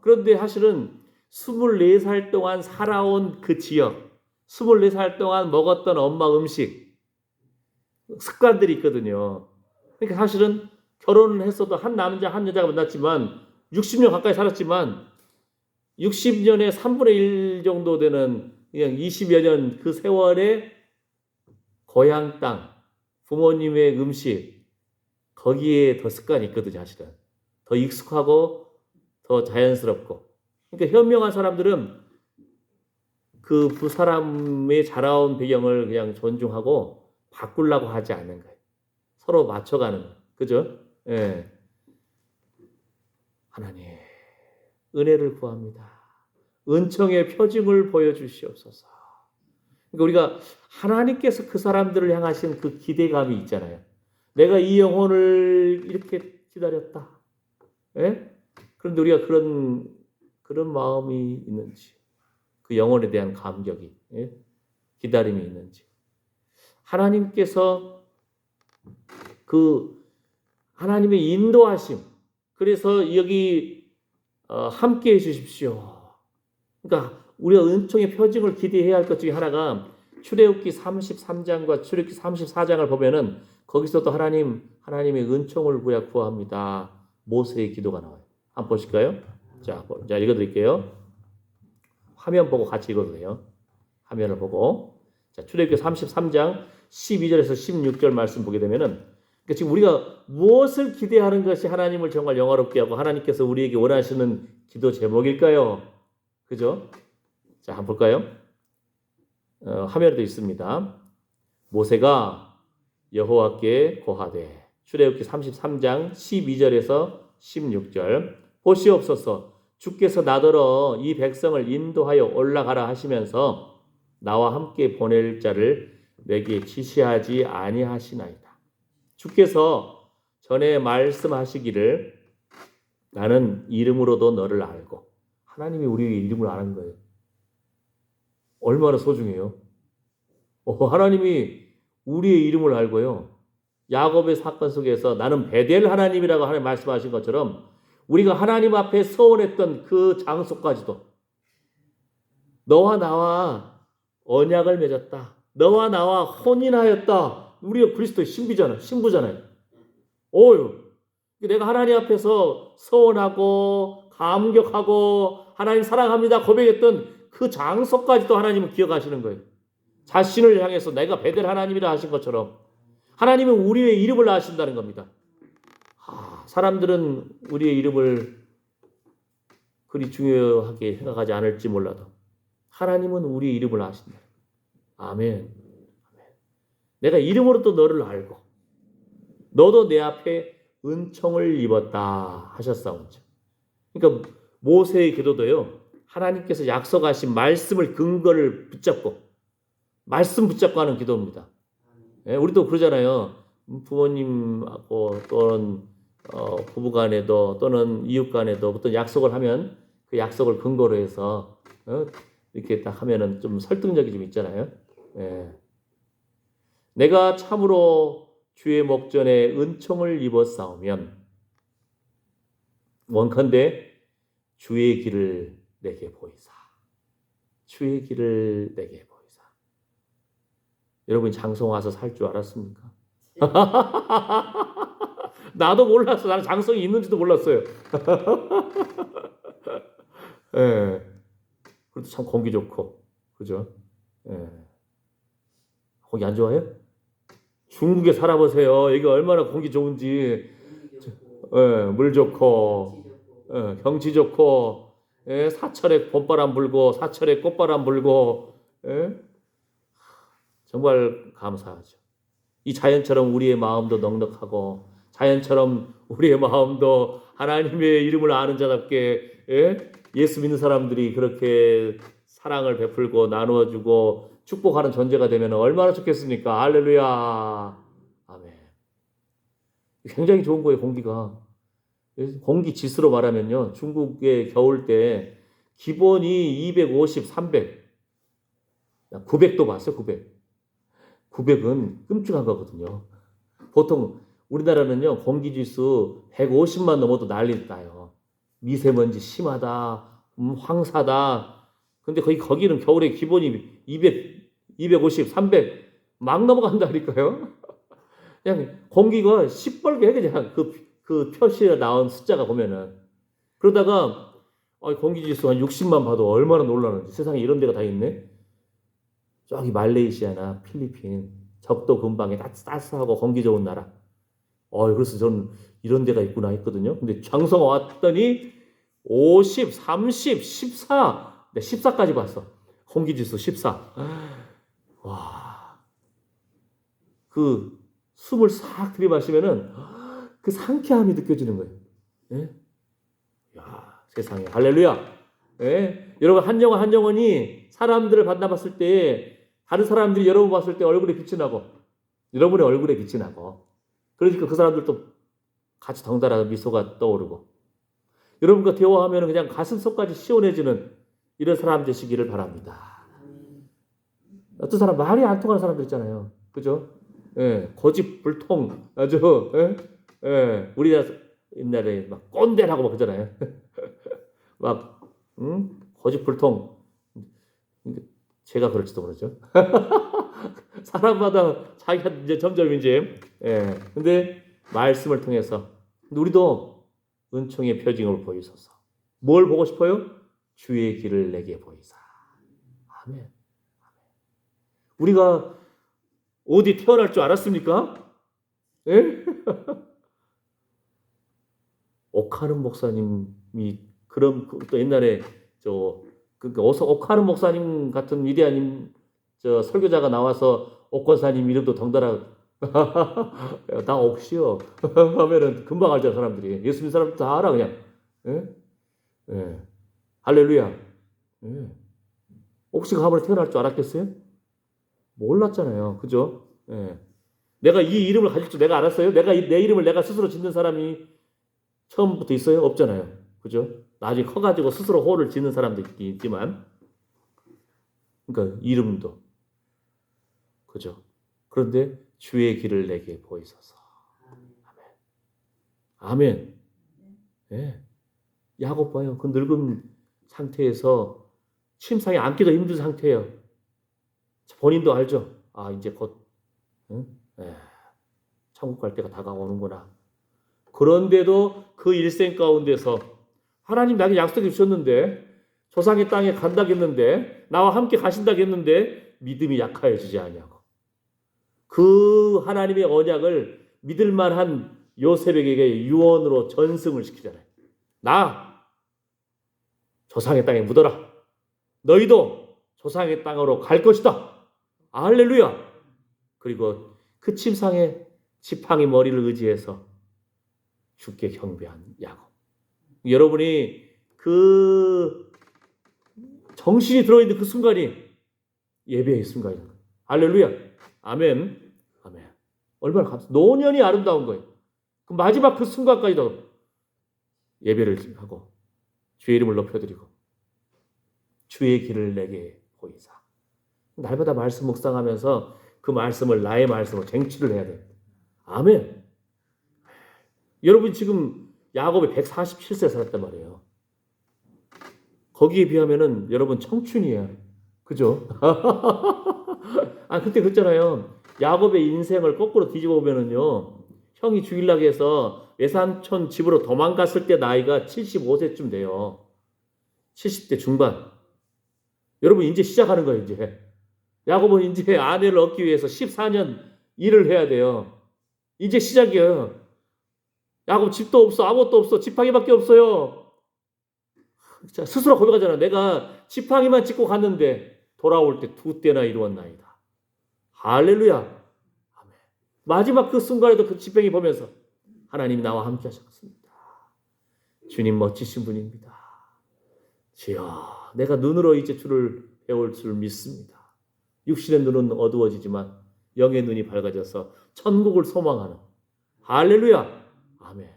그런데 사실은 24살 동안 살아온 그 지역, 24살 동안 먹었던 엄마 음식, 습관들이 있거든요. 그러니까 사실은 결혼을 했어도 한 남자, 한 여자가 만났지만 60년 가까이 살았지만 60년의 3분의 1 정도 되는 그냥 20여 년 그 세월에 고향 땅, 부모님의 음식, 거기에 더 습관이 있거든요, 사실은. 더 익숙하고 더 자연스럽고. 그러니까 현명한 사람들은 그 사람의 자라온 배경을 그냥 존중하고 바꾸려고 하지 않는 거예요. 서로 맞춰가는 거예요. 그죠? 예. 하나님, 은혜를 구합니다. 은총의 표징을 보여주시옵소서. 그러니까 우리가 하나님께서 그 사람들을 향하신 그 기대감이 있잖아요. 내가 이 영혼을 이렇게 기다렸다. 예? 그런데 우리가 그런 마음이 있는지, 그 영혼에 대한 감격이, 예? 기다림이 있는지. 하나님께서 그 하나님의 인도하심, 그래서 여기 함께 해주십시오. 그러니까 우리가 은총의 표징을 기대해야 할 것 중에 하나가 출애굽기 33장과 출애굽기 34장을 보면은 거기서도 하나님의 은총을 우리가 구합니다. 모세의 기도가 나와요. 한번 보실까요? 자, 읽어드릴게요. 화면 보고 같이 읽어도 돼요. 화면을 보고. 자, 출애굽기 33장 12절에서 16절 말씀 보게 되면은 그러니까 지금 우리가 무엇을 기대하는 것이 하나님을 정말 영화롭게 하고 하나님께서 우리에게 원하시는 기도 제목일까요? 그죠? 자, 한번 볼까요? 화면에도 있습니다. 모세가 여호와께 고하되 출애굽기 33장 12절에서 16절 보시옵소서 주께서 나더러 이 백성을 인도하여 올라가라 하시면서 나와 함께 보낼 자를 내게 지시하지 아니하시나이다. 주께서 전에 말씀하시기를 나는 이름으로도 너를 알고 하나님이 우리의 이름을 아는 거예요. 얼마나 소중해요. 하나님이 우리의 이름을 알고요. 야곱의 사건 속에서 나는 베델 하나님이라고 하나님 말씀하신 것처럼 우리가 하나님 앞에 서원했던 그 장소까지도 너와 나와 언약을 맺었다. 너와 나와 혼인하였다. 우리가 그리스도의 신부잖아요. 내가 하나님 앞에서 서원하고 감격하고 하나님 사랑합니다 고백했던 그 장소까지도 하나님은 기억하시는 거예요. 자신을 향해서 내가 베델 하나님이라 하신 것처럼 하나님은 우리의 이름을 아신다는 겁니다. 사람들은 우리의 이름을 그리 중요하게 생각하지 않을지 몰라도 하나님은 우리의 이름을 아신다. 아멘. 내가 이름으로도 너를 알고 너도 내 앞에 은총을 입었다 하셨사온즉. 그러니까 모세의 기도도요. 하나님께서 약속하신 말씀을 근거를 붙잡고 말씀 붙잡고 하는 기도입니다. 우리도 그러잖아요. 부모님하고 또는 부부간에도 또는 이웃간에도 어떤 약속을 하면 그 약속을 근거로 해서 이렇게 딱 하면은 좀 설득력이 좀 있잖아요. 내가 참으로 주의 목전에 은총을 입었사오면 원컨대 주의 길을 내게 보이사. 주의 길을 내게 보이사. 여러분 장성 와서 살 줄 알았습니까? 나도 몰랐어. 나는 장성이 있는지도 몰랐어요. 그래도 참 공기 좋고, 그죠? 공기 안 좋아요? 중국에 살아보세요. 여기 얼마나 공기 좋은지. 물 좋고, 경치 좋고, 사철에 봄바람 불고, 사철에 꽃바람 불고, 정말 감사하죠. 이 자연처럼 우리의 마음도 넉넉하고, 자연처럼 우리의 마음도 하나님의 이름을 아는 자답게, 예수 믿는 사람들이 그렇게 사랑을 베풀고 나누어주고 축복하는 존재가 되면 얼마나 좋겠습니까? 할렐루야. 아멘. 굉장히 좋은 거예요, 공기가. 공기 지수로 말하면요. 중국의 겨울 때 기본이 250, 300. 900도 봤어요, 900. 900은 끔찍한 거거든요. 보통 우리나라는요, 공기 지수 150만 넘어도 난리 나요. 미세먼지 심하다, 황사다. 근데 거기는 겨울에 기본이 200 250, 300 막 넘어간다니까요. 그냥 공기가 시뻘게 그냥 그 표시에 나온 숫자가 보면은. 그러다가 공기지수 한 60만 봐도 얼마나 놀라는지. 세상에 이런 데가 다 있네. 저기 말레이시아나 필리핀, 적도 근방에 따뜻하고 공기 좋은 나라. 그래서 저는 이런 데가 있구나 했거든요. 근데 장성화 왔더니 50, 30, 14. 네, 14까지 봤어. 공기지수 14. 와. 그 숨을 싹 들이마시면은 그 상쾌함이 느껴지는 거예요. 예? 야, 세상에. 할렐루야. 예? 여러분, 한 영혼이 사람들을 만나봤을 때, 다른 사람들이 여러분 봤을 때 얼굴에 빛이 나고, 여러분의 얼굴에 빛이 나고, 그러니까 그 사람들도 같이 덩달아 미소가 떠오르고, 여러분과 대화하면 그냥 가슴 속까지 시원해지는 이런 사람 되시기를 바랍니다. 어떤 사람 말이 안 통하는 사람들 있잖아요. 그죠? 예, 고집불통, 아주, 예? 예, 우리가 옛날에 막 꼰대라고 막 그러잖아요. 막, 고집불통. 제가 그럴지도 모르죠. 사람마다 자기가 이제 점점 이제, 예. 근데 말씀을 통해서 우리도 은총의 표징을 보이소서. 뭘 보고 싶어요? 주의 길을 내게 보이사. 아멘. 우리가 어디 태어날 줄 알았습니까? 예? 옥하는 목사님이 그런 또 옛날에 옥하는 목사님 같은 위대한 설교자가 나와서 옥권사님 이름도 덩달아 나 옥시요 하면은 금방 알잖아 사람들이. 예수 믿는 사람들 다 알아 그냥. 예? 예. 할렐루야. 예. 옥시가 함으로 태어날 줄 알았겠어요? 몰랐잖아요. 그죠? 예. 내가 이 이름을 가질 줄 내가 알았어요? 내 이름을 내가 스스로 짓는 사람이 처음부터 있어요? 없잖아요. 그죠? 나중에 커가지고 스스로 호를 짓는 사람도 있지만, 그러니까 이름도. 그죠? 그런데 주의 길을 내게 보이소서. 아멘. 예. 야곱 봐요. 그 늙은 상태에서 침상에 앉기도 힘든 상태예요. 본인도 알죠? 이제 곧, 응? 예. 천국 갈 때가 다가오는구나. 그런데도 그 일생 가운데서 하나님 나에게 약속해 주셨는데, 조상의 땅에 간다겠는데, 나와 함께 가신다겠는데 믿음이 약하여지지 않냐고. 그 하나님의 언약을 믿을 만한 요셉에게 유언으로 전승을 시키잖아요. 나 조상의 땅에 묻어라. 너희도 조상의 땅으로 갈 것이다. 할렐루야. 그리고 그 침상에 지팡이 머리를 의지해서 주께 경배한 야곱. 여러분이 그 정신이 들어있는 그 순간이 예배의 순간이에요. 할렐루야. 아멘. 아멘. 얼마나 노년이 아름다운 거예요. 그 마지막 그 순간까지도 예배를 하고 주의 이름을 높여드리고 주의 길을 내게 보이사. 날마다 말씀 묵상하면서 그 말씀을 나의 말씀으로 쟁취를 해야 돼요. 아멘. 여러분 지금 야곱이 147세 살았단 말이에요. 거기에 비하면은 여러분 청춘이에요. 그죠? 그때 그랬잖아요. 야곱의 인생을 거꾸로 뒤집어 보면은요. 형이 죽이려고 해서 외삼촌 집으로 도망갔을 때 나이가 75세쯤 돼요. 70대 중반. 여러분 이제 시작하는 거예요, 이제. 야곱은 이제 아내를 얻기 위해서 14년 일을 해야 돼요. 이제 시작이에요. 야곱 집도 없어, 아무것도 없어, 지팡이밖에 없어요. 자, 스스로 고백하잖아. 내가 지팡이만 짚고 갔는데 돌아올 때 2때나 이루었나이다. 할렐루야. 아멘. 마지막 그 순간에도 그 지팡이 보면서 하나님이 나와 함께 하셨습니다. 주님 멋지신 분입니다. 주여, 내가 눈으로 이제 주를 배울 줄 믿습니다. 육신의 눈은 어두워지지만 영의 눈이 밝아져서 천국을 소망하는 할렐루야. 아멘.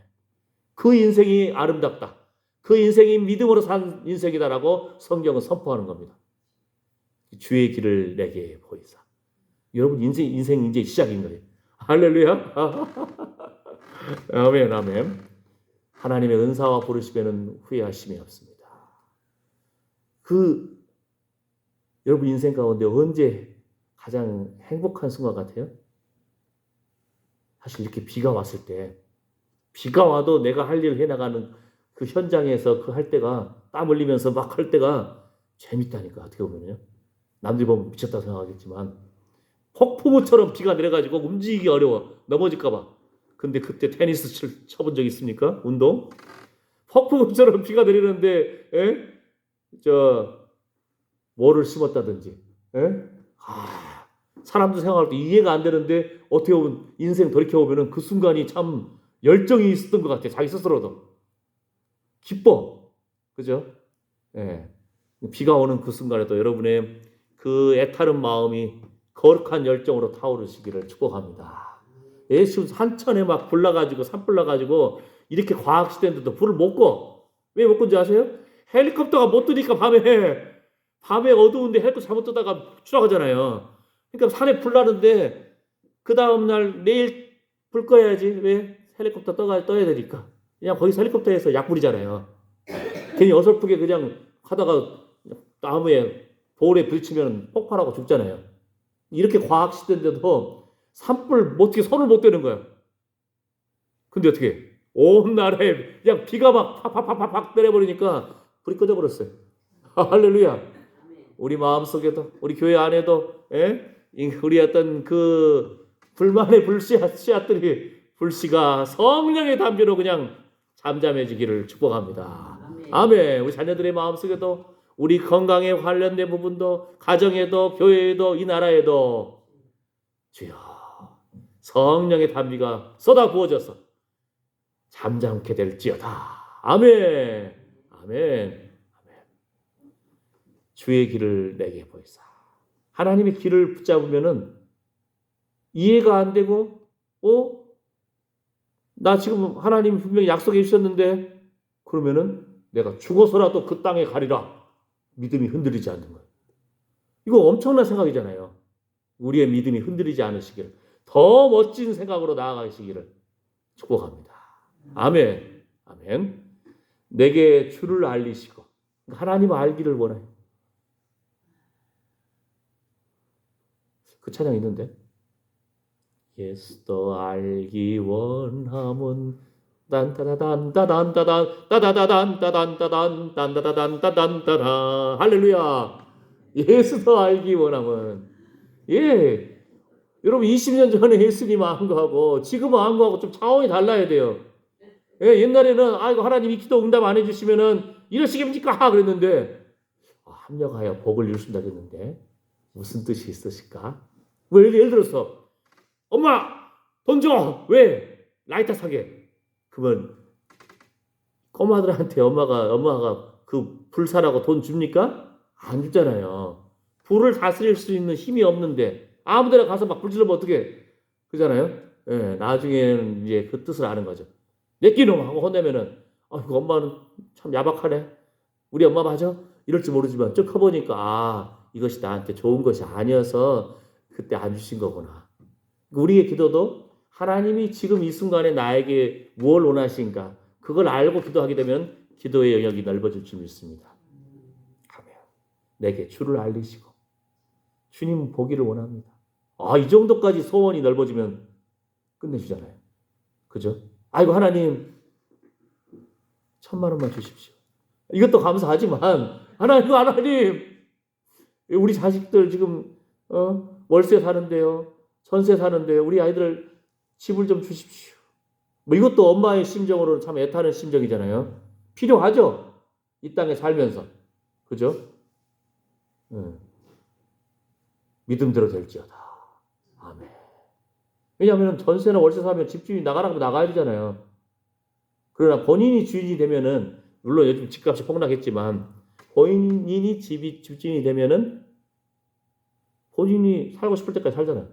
그 인생이 아름답다. 그 인생이 믿음으로 산 인생이다라고 성경은 선포하는 겁니다. 주의 길을 내게 보이사. 여러분 인생 이제 시작인 거예요. 할렐루야. 아멘, 아멘. 하나님의 은사와 부르심에는 후회하심이 없습니다. 여러분 인생 가운데 언제 가장 행복한 순간 같아요. 사실 이렇게 비가 왔을 때, 비가 와도 내가 할 일을 해나가는 그 현장에서 그 할 때가, 땀 흘리면서 막 할 때가 재밌다니까. 어떻게 보면요. 남들이 보면 미쳤다고 생각하겠지만 폭풍우처럼 비가 내려가지고 움직이기 어려워. 넘어질까봐. 근데 그때 테니스 쳐본 적 있습니까? 운동? 폭풍우처럼 비가 내리는데 뭐를 심었다든지 사람도 생각할 때 이해가 안 되는데 어떻게 보면 인생 돌이켜보면 그 순간이 참 열정이 있었던 것 같아. 자기 스스로도. 기뻐. 그죠? 예. 비가 오는 그 순간에도 여러분의 그 애타른 마음이 거룩한 열정으로 타오르시기를 축복합니다. 예수 산천에 막 불나가지고 산불 나가지고 이렇게 과학시대인데도 불을 못 꺼. 왜 못 건지 아세요? 헬리콥터가 못 뜨니까 밤에 어두운데 헬리콥터 잘못 뜨다가 추락하잖아요. 그러니까 산에 불 나는데 그 다음날 내일 불 꺼야지. 왜? 헬리콥터 떠야 되니까. 그냥 거기서 헬리콥터에서 약 뿌리잖아요. 괜히 어설프게 그냥 하다가 나무에 돌에 부딪히면 폭발하고 죽잖아요. 이렇게 과학 시대인데도 산불 어떻게 손을 못 대는 거야. 근데 어떻게 온 나라에 그냥 비가 막 팍팍팍팍 때려버리니까 불이 꺼져버렸어요. 할렐루야. 우리 마음속에도 우리 교회 안에도 우리 어떤 그 불만의 씨앗들이 불씨가 성령의 담비로 그냥 잠잠해지기를 축복합니다. 아멘. 우리 자녀들의 마음속에도 우리 건강에 관련된 부분도 가정에도 교회에도 이 나라에도 주여 성령의 담비가 쏟아 부어져서 잠잠케 될지어다. 아멘. 아멘. 주의 길을 내게 보이사. 하나님의 길을 붙잡으면은 이해가 안 되고, 나 지금 하나님 분명히 약속해 주셨는데, 그러면은 내가 죽어서라도 그 땅에 가리라. 믿음이 흔들리지 않는 거예요. 이거 엄청난 생각이잖아요. 우리의 믿음이 흔들리지 않으시기를, 더 멋진 생각으로 나아가시기를 축복합니다. 아멘. 아멘. 내게 주를 알리시고, 하나님 알기를 원해요. 그 찬양 있는데 예수도 알기 원함은 딴따다단따단따단 따다다단따단따단 딴따다단따단따단 할렐루야. 예수도 알기 원함은 여러분 20년 전에 예수님 안 거하고 지금은 안 거하고 좀 차원이 달라야 돼요. 옛날에는 아이고 하나님이 기도 응답 안 해주시면은 이러시겠습니까? 그랬는데 합력하여 복을 이루신다 그랬는데 무슨 뜻이 있으실까? 뭐 예를 들어서 엄마 돈 줘. 왜? 라이터 사게. 그러면 꼬마들한테 엄마가 그 불 사라고 돈 줍니까? 안 주잖아요. 불을 다스릴 수 있는 힘이 없는데 아무데나 가서 막 불 지르면 어떻게 그잖아요. 나중에는 이제 그 뜻을 아는 거죠. 내 끼놈 하고 혼내면은 엄마는 참 야박하네. 우리 엄마 맞아? 이럴지 모르지만 쭉 커보니까 이것이 나한테 좋은 것이 아니어서 그때 안 주신 거구나. 우리의 기도도 하나님이 지금 이 순간에 나에게 무엇을 원하신가 그걸 알고 기도하게 되면 기도의 영역이 넓어질 줄 믿습니다. 아멘. 내게 주를 알리시고 주님 보기를 원합니다. 이 정도까지 소원이 넓어지면 끝내주잖아요. 그죠? 아이고 하나님 1,000,000원만 주십시오. 이것도 감사하지만 하나님 우리 자식들 지금 월세 사는데요. 전세 사는데요. 우리 아이들 집을 좀 주십시오. 뭐 이것도 엄마의 심정으로는 참 애타는 심정이잖아요. 필요하죠. 이 땅에 살면서. 그죠? 믿음대로 될지어다. 아멘. 왜냐하면 전세나 월세 사면 집주인이 나가라고 나가야 되잖아요. 그러나 본인이 주인이 되면은 물론 요즘 집값이 폭락했지만 본인이 집주인이 되면은 본인이 살고 싶을 때까지 살잖아요.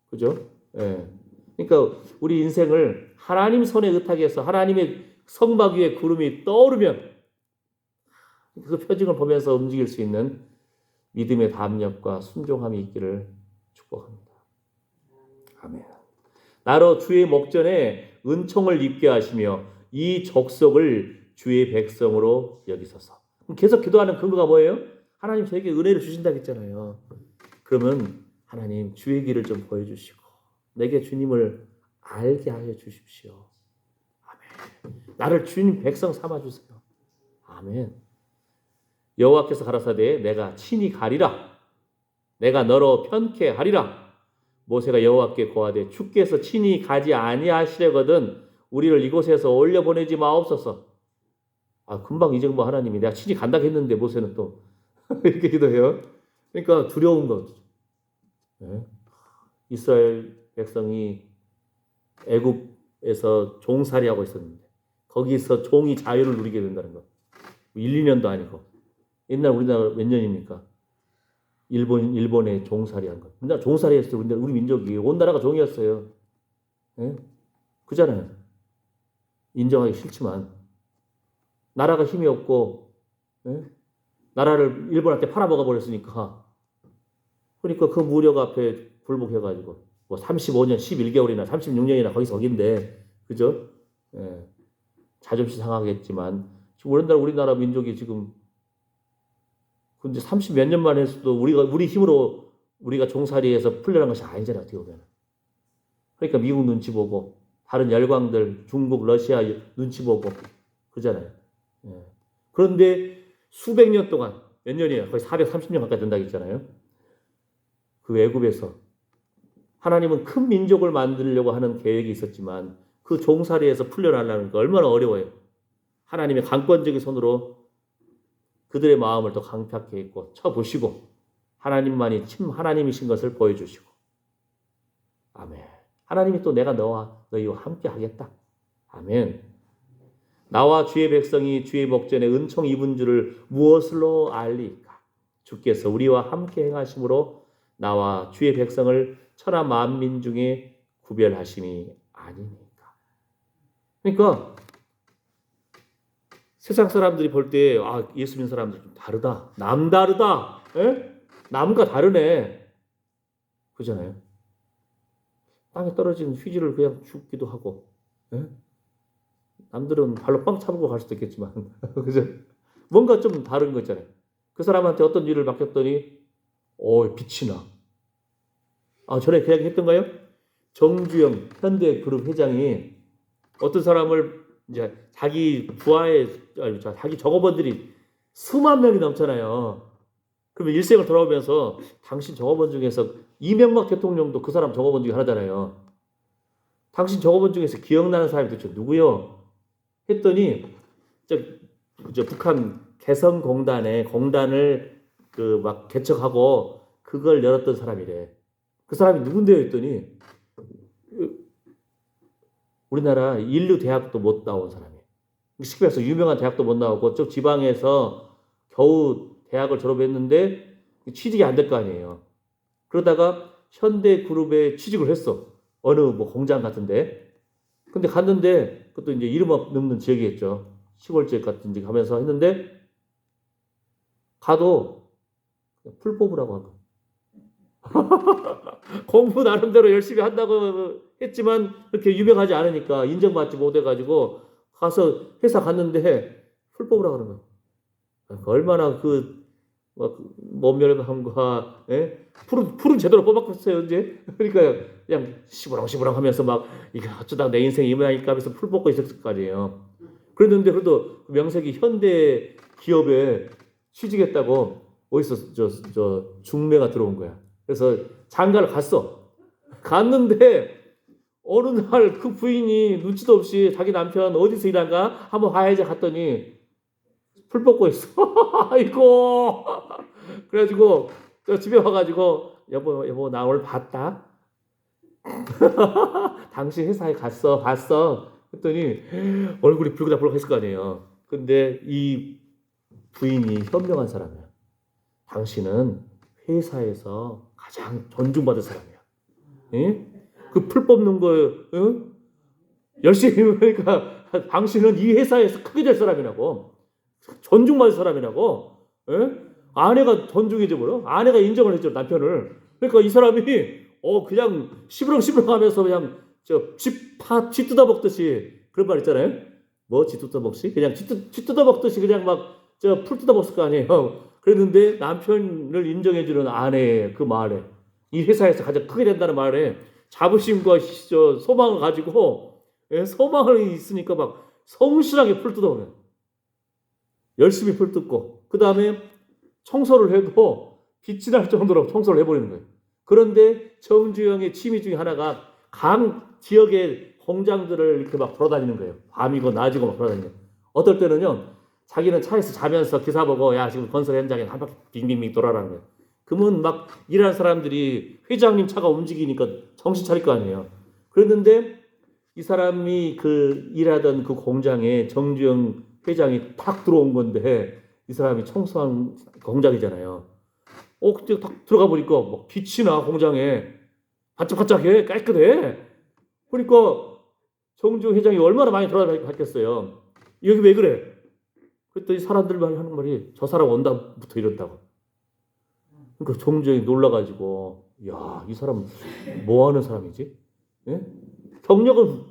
그죠? 그러니까 우리 인생을 하나님 손에 의탁 해서 하나님의 성막 위에 구름이 떠오르면 그 표징을 보면서 움직일 수 있는 믿음의 담력과 순종함이 있기를 축복합니다. 아멘. 나로 주의 목전에 은총을 입게 하시며 이 족속을 주의 백성으로 여기소서. 계속 기도하는 근거가 뭐예요? 하나님 저에게 은혜를 주신다고 했잖아요. 그러면 하나님 주의 길을 좀 보여주시고 내게 주님을 알게 하여 주십시오. 아멘. 나를 주님 백성 삼아주세요. 아멘. 여호와께서 가라사대 내가 친히 가리라. 내가 너로 편케 하리라. 모세가 여호와께 고하되 주께서 친히 가지 아니하시려거든 우리를 이곳에서 올려보내지 마옵소서. 금방 이제 뭐 하나님이 내가 친히 간다고 했는데 모세는 또 이렇게 기도해요. 그러니까 두려운 거죠. 네? 이스라엘 백성이 애굽에서 종살이하고 있었는데 거기서 종이 자유를 누리게 된다는 거. 1, 2년도 아니고 옛날 우리나라 몇 년입니까? 일본에 종살이한 거. 우리나라 종살이 했어요. 우리 민족이 온 나라가 종이었어요. 네? 그잖아요. 인정하기 싫지만 나라가 힘이 없고 네? 나라를 일본한테 팔아먹어 버렸으니까 그러니까 그 무력 앞에 굴복해가지고 뭐 35년 11개월이나 36년이나 거긴데 그죠? 예. 자존심 상하겠지만 지금 우리나라 민족이 지금 근데 30 몇 년 만에 해서도 우리 힘으로 우리가 종살이해서 풀려난 것이 아니잖아요. 어떻게 보면. 그러니까 미국 눈치 보고 다른 열강들 중국 러시아 눈치 보고 그러잖아요. 예. 그런데 수백 년 동안 몇 년이에요? 거의 430년 가까이 된다고 했잖아요. 그 애굽에서 하나님은 큰 민족을 만들려고 하는 계획이 있었지만 그 종살이에서 풀려나려는 거 얼마나 어려워요. 하나님의 강권적인 손으로 그들의 마음을 더 강팍해 있고 쳐보시고 하나님만이 하나님이신 것을 보여주시고 아멘. 하나님이 또 내가 너희와 함께 하겠다. 아멘. 나와 주의 백성이 주의 목전에 은총 입은 줄을 무엇으로 알리까? 주께서 우리와 함께 행하심으로 나와 주의 백성을 천하 만민 중에 구별하심이 아니니까. 그러니까 세상 사람들이 볼 때 예수 믿는 사람들 좀 다르다. 남다르다. 에? 남과 다르네. 그잖아요. 땅에 떨어진 휴지를 그냥 줍기도 하고 에? 남들은 발로 빵 차고 갈 수도 있겠지만 그죠? 뭔가 좀 다른 거 있잖아요. 그 사람한테 어떤 일을 맡겼더니 빛이 나. 전에 그 이야기 했던가요? 정주영 현대그룹 회장이 어떤 사람을 이제 자기 자기 적어본들이 수만 명이 넘잖아요. 그러면 일생을 돌아오면서 당신 적어본 중에서 이명박 대통령도 그 사람 적어본 중에 하나잖아요. 당신 적어본 중에서 기억나는 사람이 도대체 누구요? 했더니 북한 개성공단에 공단을 막 개척하고 그걸 열었던 사람이래. 그 사람이 누군데요? 했더니 우리나라 인류대학도 못 나온 사람이에요. 시급해서 유명한 대학도 못 나오고 저 지방에서 겨우 대학을 졸업했는데 취직이 안 될 거 아니에요. 그러다가 현대그룹에 취직을 했어. 어느 공장 같은데. 근데 갔는데 그것도 이제 이름 없는 지역이겠죠. 시골 지역 같은 데 가면서 했는데 가도 풀 뽑으라고 한 거예요. 공부 나름대로 열심히 한다고 했지만 그렇게 유명하지 않으니까 인정받지 못해가지고 가서 회사 갔는데 풀 뽑으라고 하는 거예요. 얼마나 모멸감과 풀은 제대로 뽑았겠어요 언제? 그러니까 그냥 시부렁시부렁 하면서 막 이게 어쩌다 내 인생이 이 모양일까 하면서 풀 뽑고 있었을 거 아니에요. 그랬는데 그래도 명색이 현대 기업에 취직했다고 어디서 저 중매가 들어온 거야. 그래서 장가를 갔는데 어느 날 그 부인이 눈치도 없이 자기 남편 어디서 일한가 한번 봐야지 갔더니 풀 뽑고 있어. 아이고. 그래가지고 집에 와가지고 여보 나 오늘 봤다. 당신 회사에 봤어. 했더니 얼굴이 붉다붉다 했을 거 아니에요. 근데 이 부인이 현명한 사람이야. 당신은 회사에서 가장 존중받을 사람이야. 응? 그 풀 뽑는 거 응? 열심히 그러니까 당신은 이 회사에서 크게 될 사람이라고. 존중받을 사람이라고. 응? 아내가 존중해줘 버려. 아내가 인정을 해줘 남편을. 그러니까 이 사람이 그냥 시부렁시부렁 하면서 그냥 쥐 뜯어먹듯이 그런 말 있잖아요. 뭐 쥐 뜯어먹지? 그냥 쥐 뜯어먹듯이 그냥 막 풀 뜯어먹을 거 아니에요. 그랬는데 남편을 인정해주는 아내의 그 말에 이 회사에서 가장 크게 된다는 말에 자부심과 소망을 가지고 소망이 있으니까 막 성실하게 풀 뜯어오는 열심히 풀 뜯고 그 다음에 청소를 해도 빛이 날 정도로 청소를 해버리는 거예요. 그런데 정주영의 취미 중에 하나가 각 지역의 공장들을 이렇게 막 돌아다니는 거예요. 밤이고 낮이고 막 돌아다니는 거예요. 어떨 때는요, 자기는 차에서 자면서 기사 보고 야 지금 건설 현장에 한 바퀴 빙빙빙 돌아라는 거예요. 그러면 막 일하는 사람들이 회장님 차가 움직이니까 정신 차릴 거 아니에요. 그랬는데 이 사람이 그 일하던 그 공장에 정주영 회장이 탁 들어온 건데 이 사람이 청소한 공장이잖아요. 그때 딱 들어가 보니까 막 빛이 나 공장에 반짝반짝해 깨끗해. 그러니까 정주영 회장이 얼마나 많이 돌아다녔겠어요. 여기 왜 그래? 그랬더니 사람들만 하는 말이 저 사람 원단부터 이런다고. 그러니까 정주영이 놀라가지고 야, 이 사람 뭐 하는 사람이지? 예? 경력은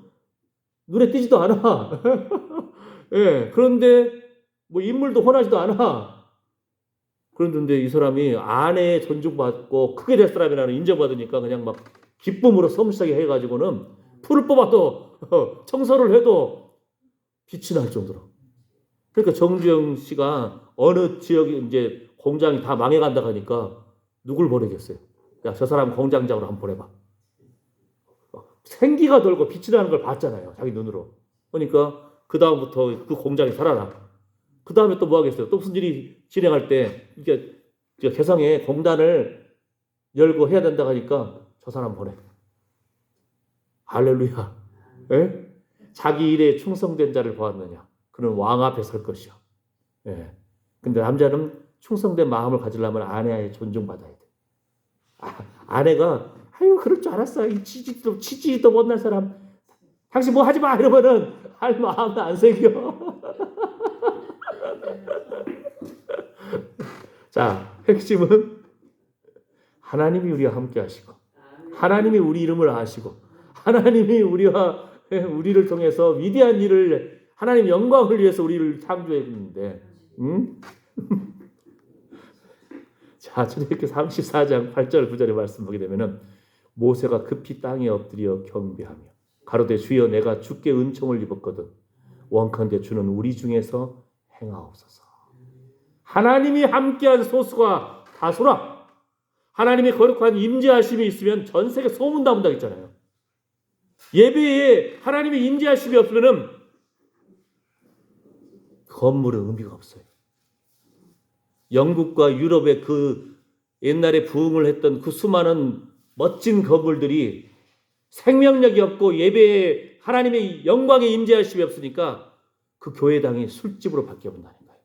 눈에 띄지도 않아. 예, 그런데 뭐 인물도 훤하지도 않아. 그런데 이 사람이 아내의 존중받고 크게 될 사람이라는 인정받으니까 그냥 막 기쁨으로 섬세하게 해가지고는 풀을 뽑아도 청소를 해도 빛이 날 정도로. 그러니까 정주영 씨가 어느 지역에 이제 공장이 다 망해간다 하니까 누굴 보내겠어요? 야, 저 사람 공장장으로 한번 보내봐. 생기가 돌고 빛이 나는 걸 봤잖아요. 자기 눈으로. 그러니까 그 다음부터 그 공장이 살아나. 그 다음에 또 뭐 하겠어요? 또 무슨 일이 진행할 때 이게 개성에 공단을 열고 해야 된다 하니까 저 사람 보내. 할렐루야. 에? 자기 일에 충성된 자를 보았느냐? 그는 왕 앞에 설 것이요. 예. 근데 남자는 충성된 마음을 가지려면 아내의 존중받아야 돼. 아내가 아유 그럴 줄 알았어. 이 치지도 못난 사람. 당신 뭐 하지 마 이러면은 할 마음도 안 생겨. 자, 핵심은 하나님이 우리와 함께 하시고 하나님이 우리 이름을 아시고 하나님이 우리를 통해서 위대한 일을 하나님 영광을 위해서 우리를 창조해 주는데 자, 출애굽기 34장 8절 9절의 말씀 보게 되면은 모세가 급히 땅에 엎드려 경배하며 가로되 주여 내가 주께 은총을 입었거든 원컨대 주는 우리 중에서 행하옵소서. 하나님이 함께한 소수가 다수라. 하나님의 거룩한 임재하심이 있으면 전 세계 소문난다 했잖아요. 예배에 하나님의 임재하심이 없으면은 건물은 의미가 없어요. 영국과 유럽의 그 옛날에 부흥을 했던 그 수많은 멋진 건물들이 생명력이 없고 예배에 하나님의 영광의 임재하심이 없으니까 그 교회당이 술집으로 바뀌어본다는 거예요.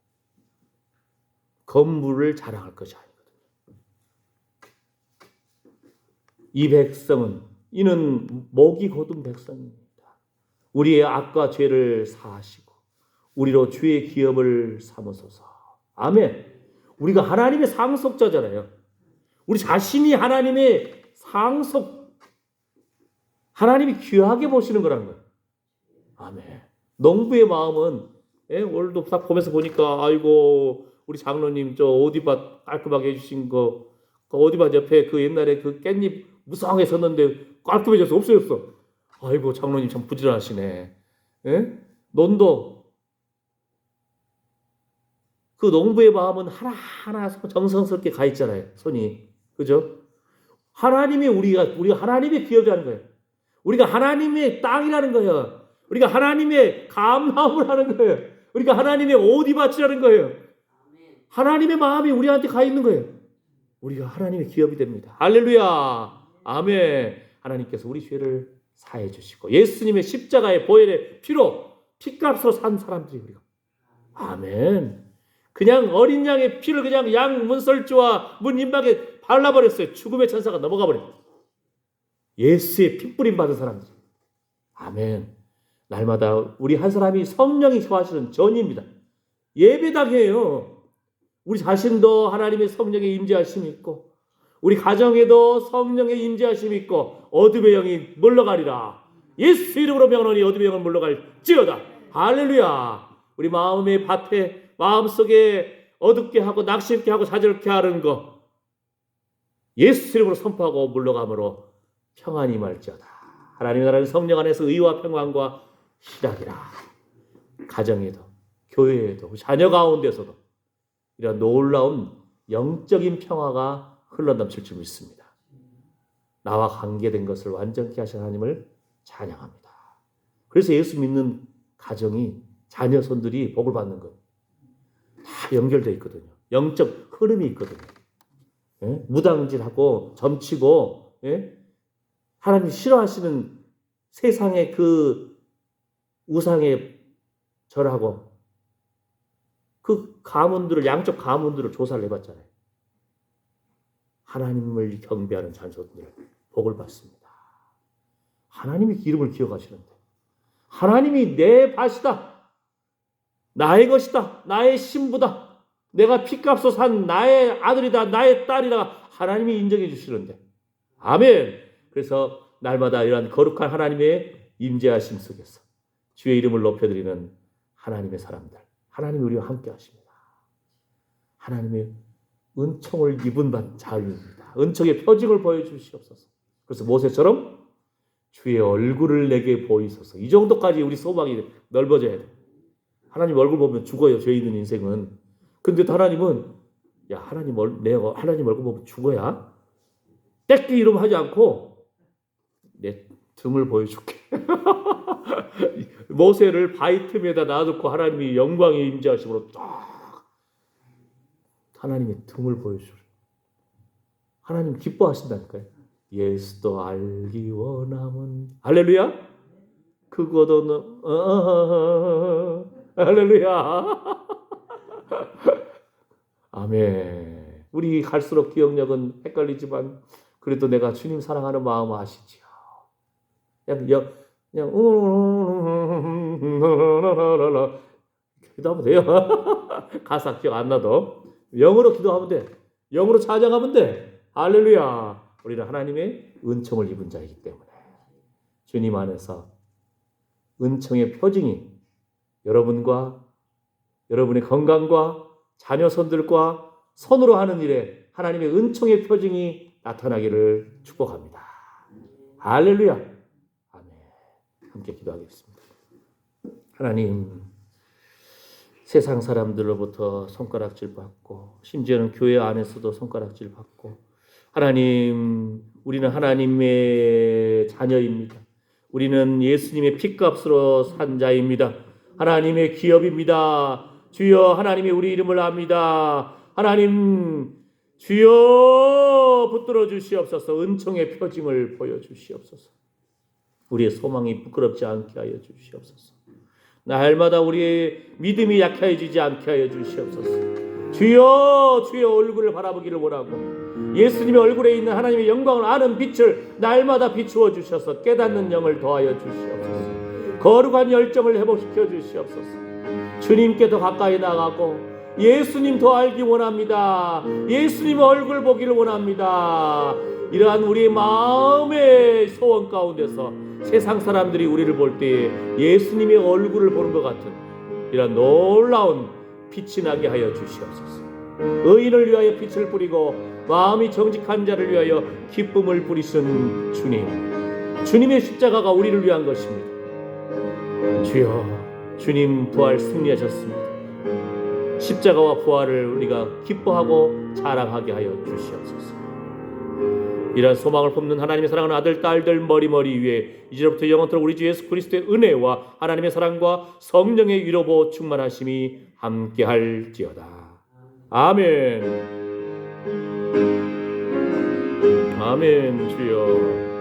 건물을 자랑할 것이 아니거든요. 이 백성은 이는 목이 곧은 백성입니다. 우리의 악과 죄를 사하시고 우리로 주의 기업을 삼으소서. 아멘. 우리가 하나님의 상속자잖아요. 우리 자신이 하나님의 하나님이 귀하게 보시는 거라는 거예요. 아멘. 농부의 마음은 오늘도 딱 보면서 보니까 아이고 우리 장로님 저 오디밭 깔끔하게 해주신 거 그 오디밭 옆에 그 옛날에 그 깻잎 무성하게 섰는데 깔끔해져서 없어졌어. 아이고 장로님 참 부지런하시네. 논도 그 농부의 마음은 하나하나 정성스럽게 가 있잖아요. 손이. 그죠? 하나님이 우리가 하나님의 기업이라는 거예요. 우리가 하나님의 땅이라는 거예요. 우리가 하나님의 감나무를 하는 거예요. 우리가 하나님의 오디밭이라는 거예요. 하나님의 마음이 우리한테 가 있는 거예요. 우리가 하나님의 기업이 됩니다. 할렐루야. 아멘. 하나님께서 우리 죄를 사해 주시고 예수님의 십자가의 보혈의 피로 피값으로 산 사람들이 우리가. 아멘. 그냥 어린 양의 피를 그냥 양 문설주와 문 임박에 발라버렸어요. 죽음의 천사가 넘어가 버렸어요. 예수의 핏부림 받은 사람들. 아멘. 날마다 우리 한 사람이 성령이 거하시는 전입니다. 예배당이에요. 우리 자신도 하나님의 성령의 임재하심이 있고 우리 가정에도 성령의 임재하심이 있고 어둠의 영이 물러가리라. 예수 이름으로 명하노니 어둠의 영은 물러갈지어다. 할렐루야. 우리 마음의 밭에 마음속에 어둡게 하고 낙심케 하고 좌절케 하는 거 예수 이름으로 선포하고 물러감으로 평안이 임할지어다. 하나님의 나라는 성령 안에서 의와 평안과 희락이라. 가정에도 교회에도 자녀 가운데서도 이런 놀라운 영적인 평화가 흘러넘칠 줄 믿습니다. 나와 관계된 것을 완전케 하신 하나님을 찬양합니다. 그래서 예수 믿는 가정이 자녀 손들이 복을 받는 것 다 연결되어 있거든요. 영적 흐름이 있거든요. 예? 무당질하고 점치고 예? 하나님 싫어하시는 세상의 그 우상에 절하고 그 가문들을 양쪽 가문들을 조사를 해봤잖아요. 하나님을 경배하는 자손들 복을 받습니다. 하나님이 기름을 기억하시는데 하나님이 내 밭이다. 나의 것이다. 나의 신부다. 내가 피값으로 산 나의 아들이다. 나의 딸이다. 하나님이 인정해 주시는데 아멘. 그래서 날마다 이러한 거룩한 하나님의 임재하심 속에서 주의 이름을 높여드리는 하나님의 사람들, 하나님이 우리와 함께 하십니다. 하나님의 은총을 입은 자유입니다. 은총의 표징을 보여주시옵소서. 그래서 모세처럼 주의 얼굴을 내게 보이소서. 이 정도까지 우리 소망이 넓어져야 돼. 하나님 얼굴 보면 죽어요. 죄 있는 인생은. 근데 하나님은 야 하나님 얼굴 보면 죽어야 떼끼 이름 하지 않고 내 등을 보여줄게. 모세를 바위 틈에다 놔두고 하나님이 영광의 임재하심으로 딱 하나님의 등을 보여주려. 하나님 기뻐하신다니까요. 예수도 알기 원함은 할렐루야. 그거도 할렐루야. 아멘. 우리 갈수록 기억력은 헷갈리지만 그래도 내가 주님 사랑하는 마음 아시지요. 그냥 기도하면 돼요. 가사 기억 안 나도 영어로 기도하면 돼. 영어로 찬양하면 돼. 할렐루야. 우리는 하나님의 은총을 입은 자이기 때문에 주님 안에서 은총의 표징이 여러분과 여러분의 건강과 자녀 손들과 손으로 하는 일에 하나님의 은총의 표징이 나타나기를 축복합니다. 할렐루야. 아멘. 함께 기도하겠습니다. 하나님, 세상 사람들로부터 손가락질 받고 심지어는 교회 안에서도 손가락질 받고 하나님, 우리는 하나님의 자녀입니다. 우리는 예수님의 피값으로 산 자입니다. 하나님의 기업입니다. 주여 하나님이 우리 이름을 압니다. 하나님 주여 붙들어 주시옵소서. 은총의 표징을 보여주시옵소서. 우리의 소망이 부끄럽지 않게 하여 주시옵소서. 날마다 우리의 믿음이 약해지지 않게 하여 주시옵소서. 주여 주의 얼굴을 바라보기를 원하고 예수님의 얼굴에 있는 하나님의 영광을 아는 빛을 날마다 비추어 주셔서 깨닫는 영을 더하여 주시옵소서. 거룩한 열정을 회복시켜 주시옵소서. 주님께 더 가까이 나가고 예수님 더 알기 원합니다. 예수님 얼굴 보기를 원합니다. 이러한 우리의 마음의 소원 가운데서 세상 사람들이 우리를 볼 때에 예수님의 얼굴을 보는 것 같은 이런 놀라운 빛이 나게 하여 주시옵소서. 의인을 위하여 빛을 뿌리고 마음이 정직한 자를 위하여 기쁨을 뿌리신 주님, 주님의 십자가가 우리를 위한 것입니다. 주여, 주님 부활 승리하셨습니다. 십자가와 부활을 우리가 기뻐하고 자랑하게 하여 주시옵소서. 이러한 소망을 품는 하나님의 사랑하는 아들, 딸들 머리 위에 이제부터 영원토록 우리 주 예수 그리스도의 은혜와 하나님의 사랑과 성령의 위로보 충만하심이 함께할지어다. 아멘. 아멘. 주여.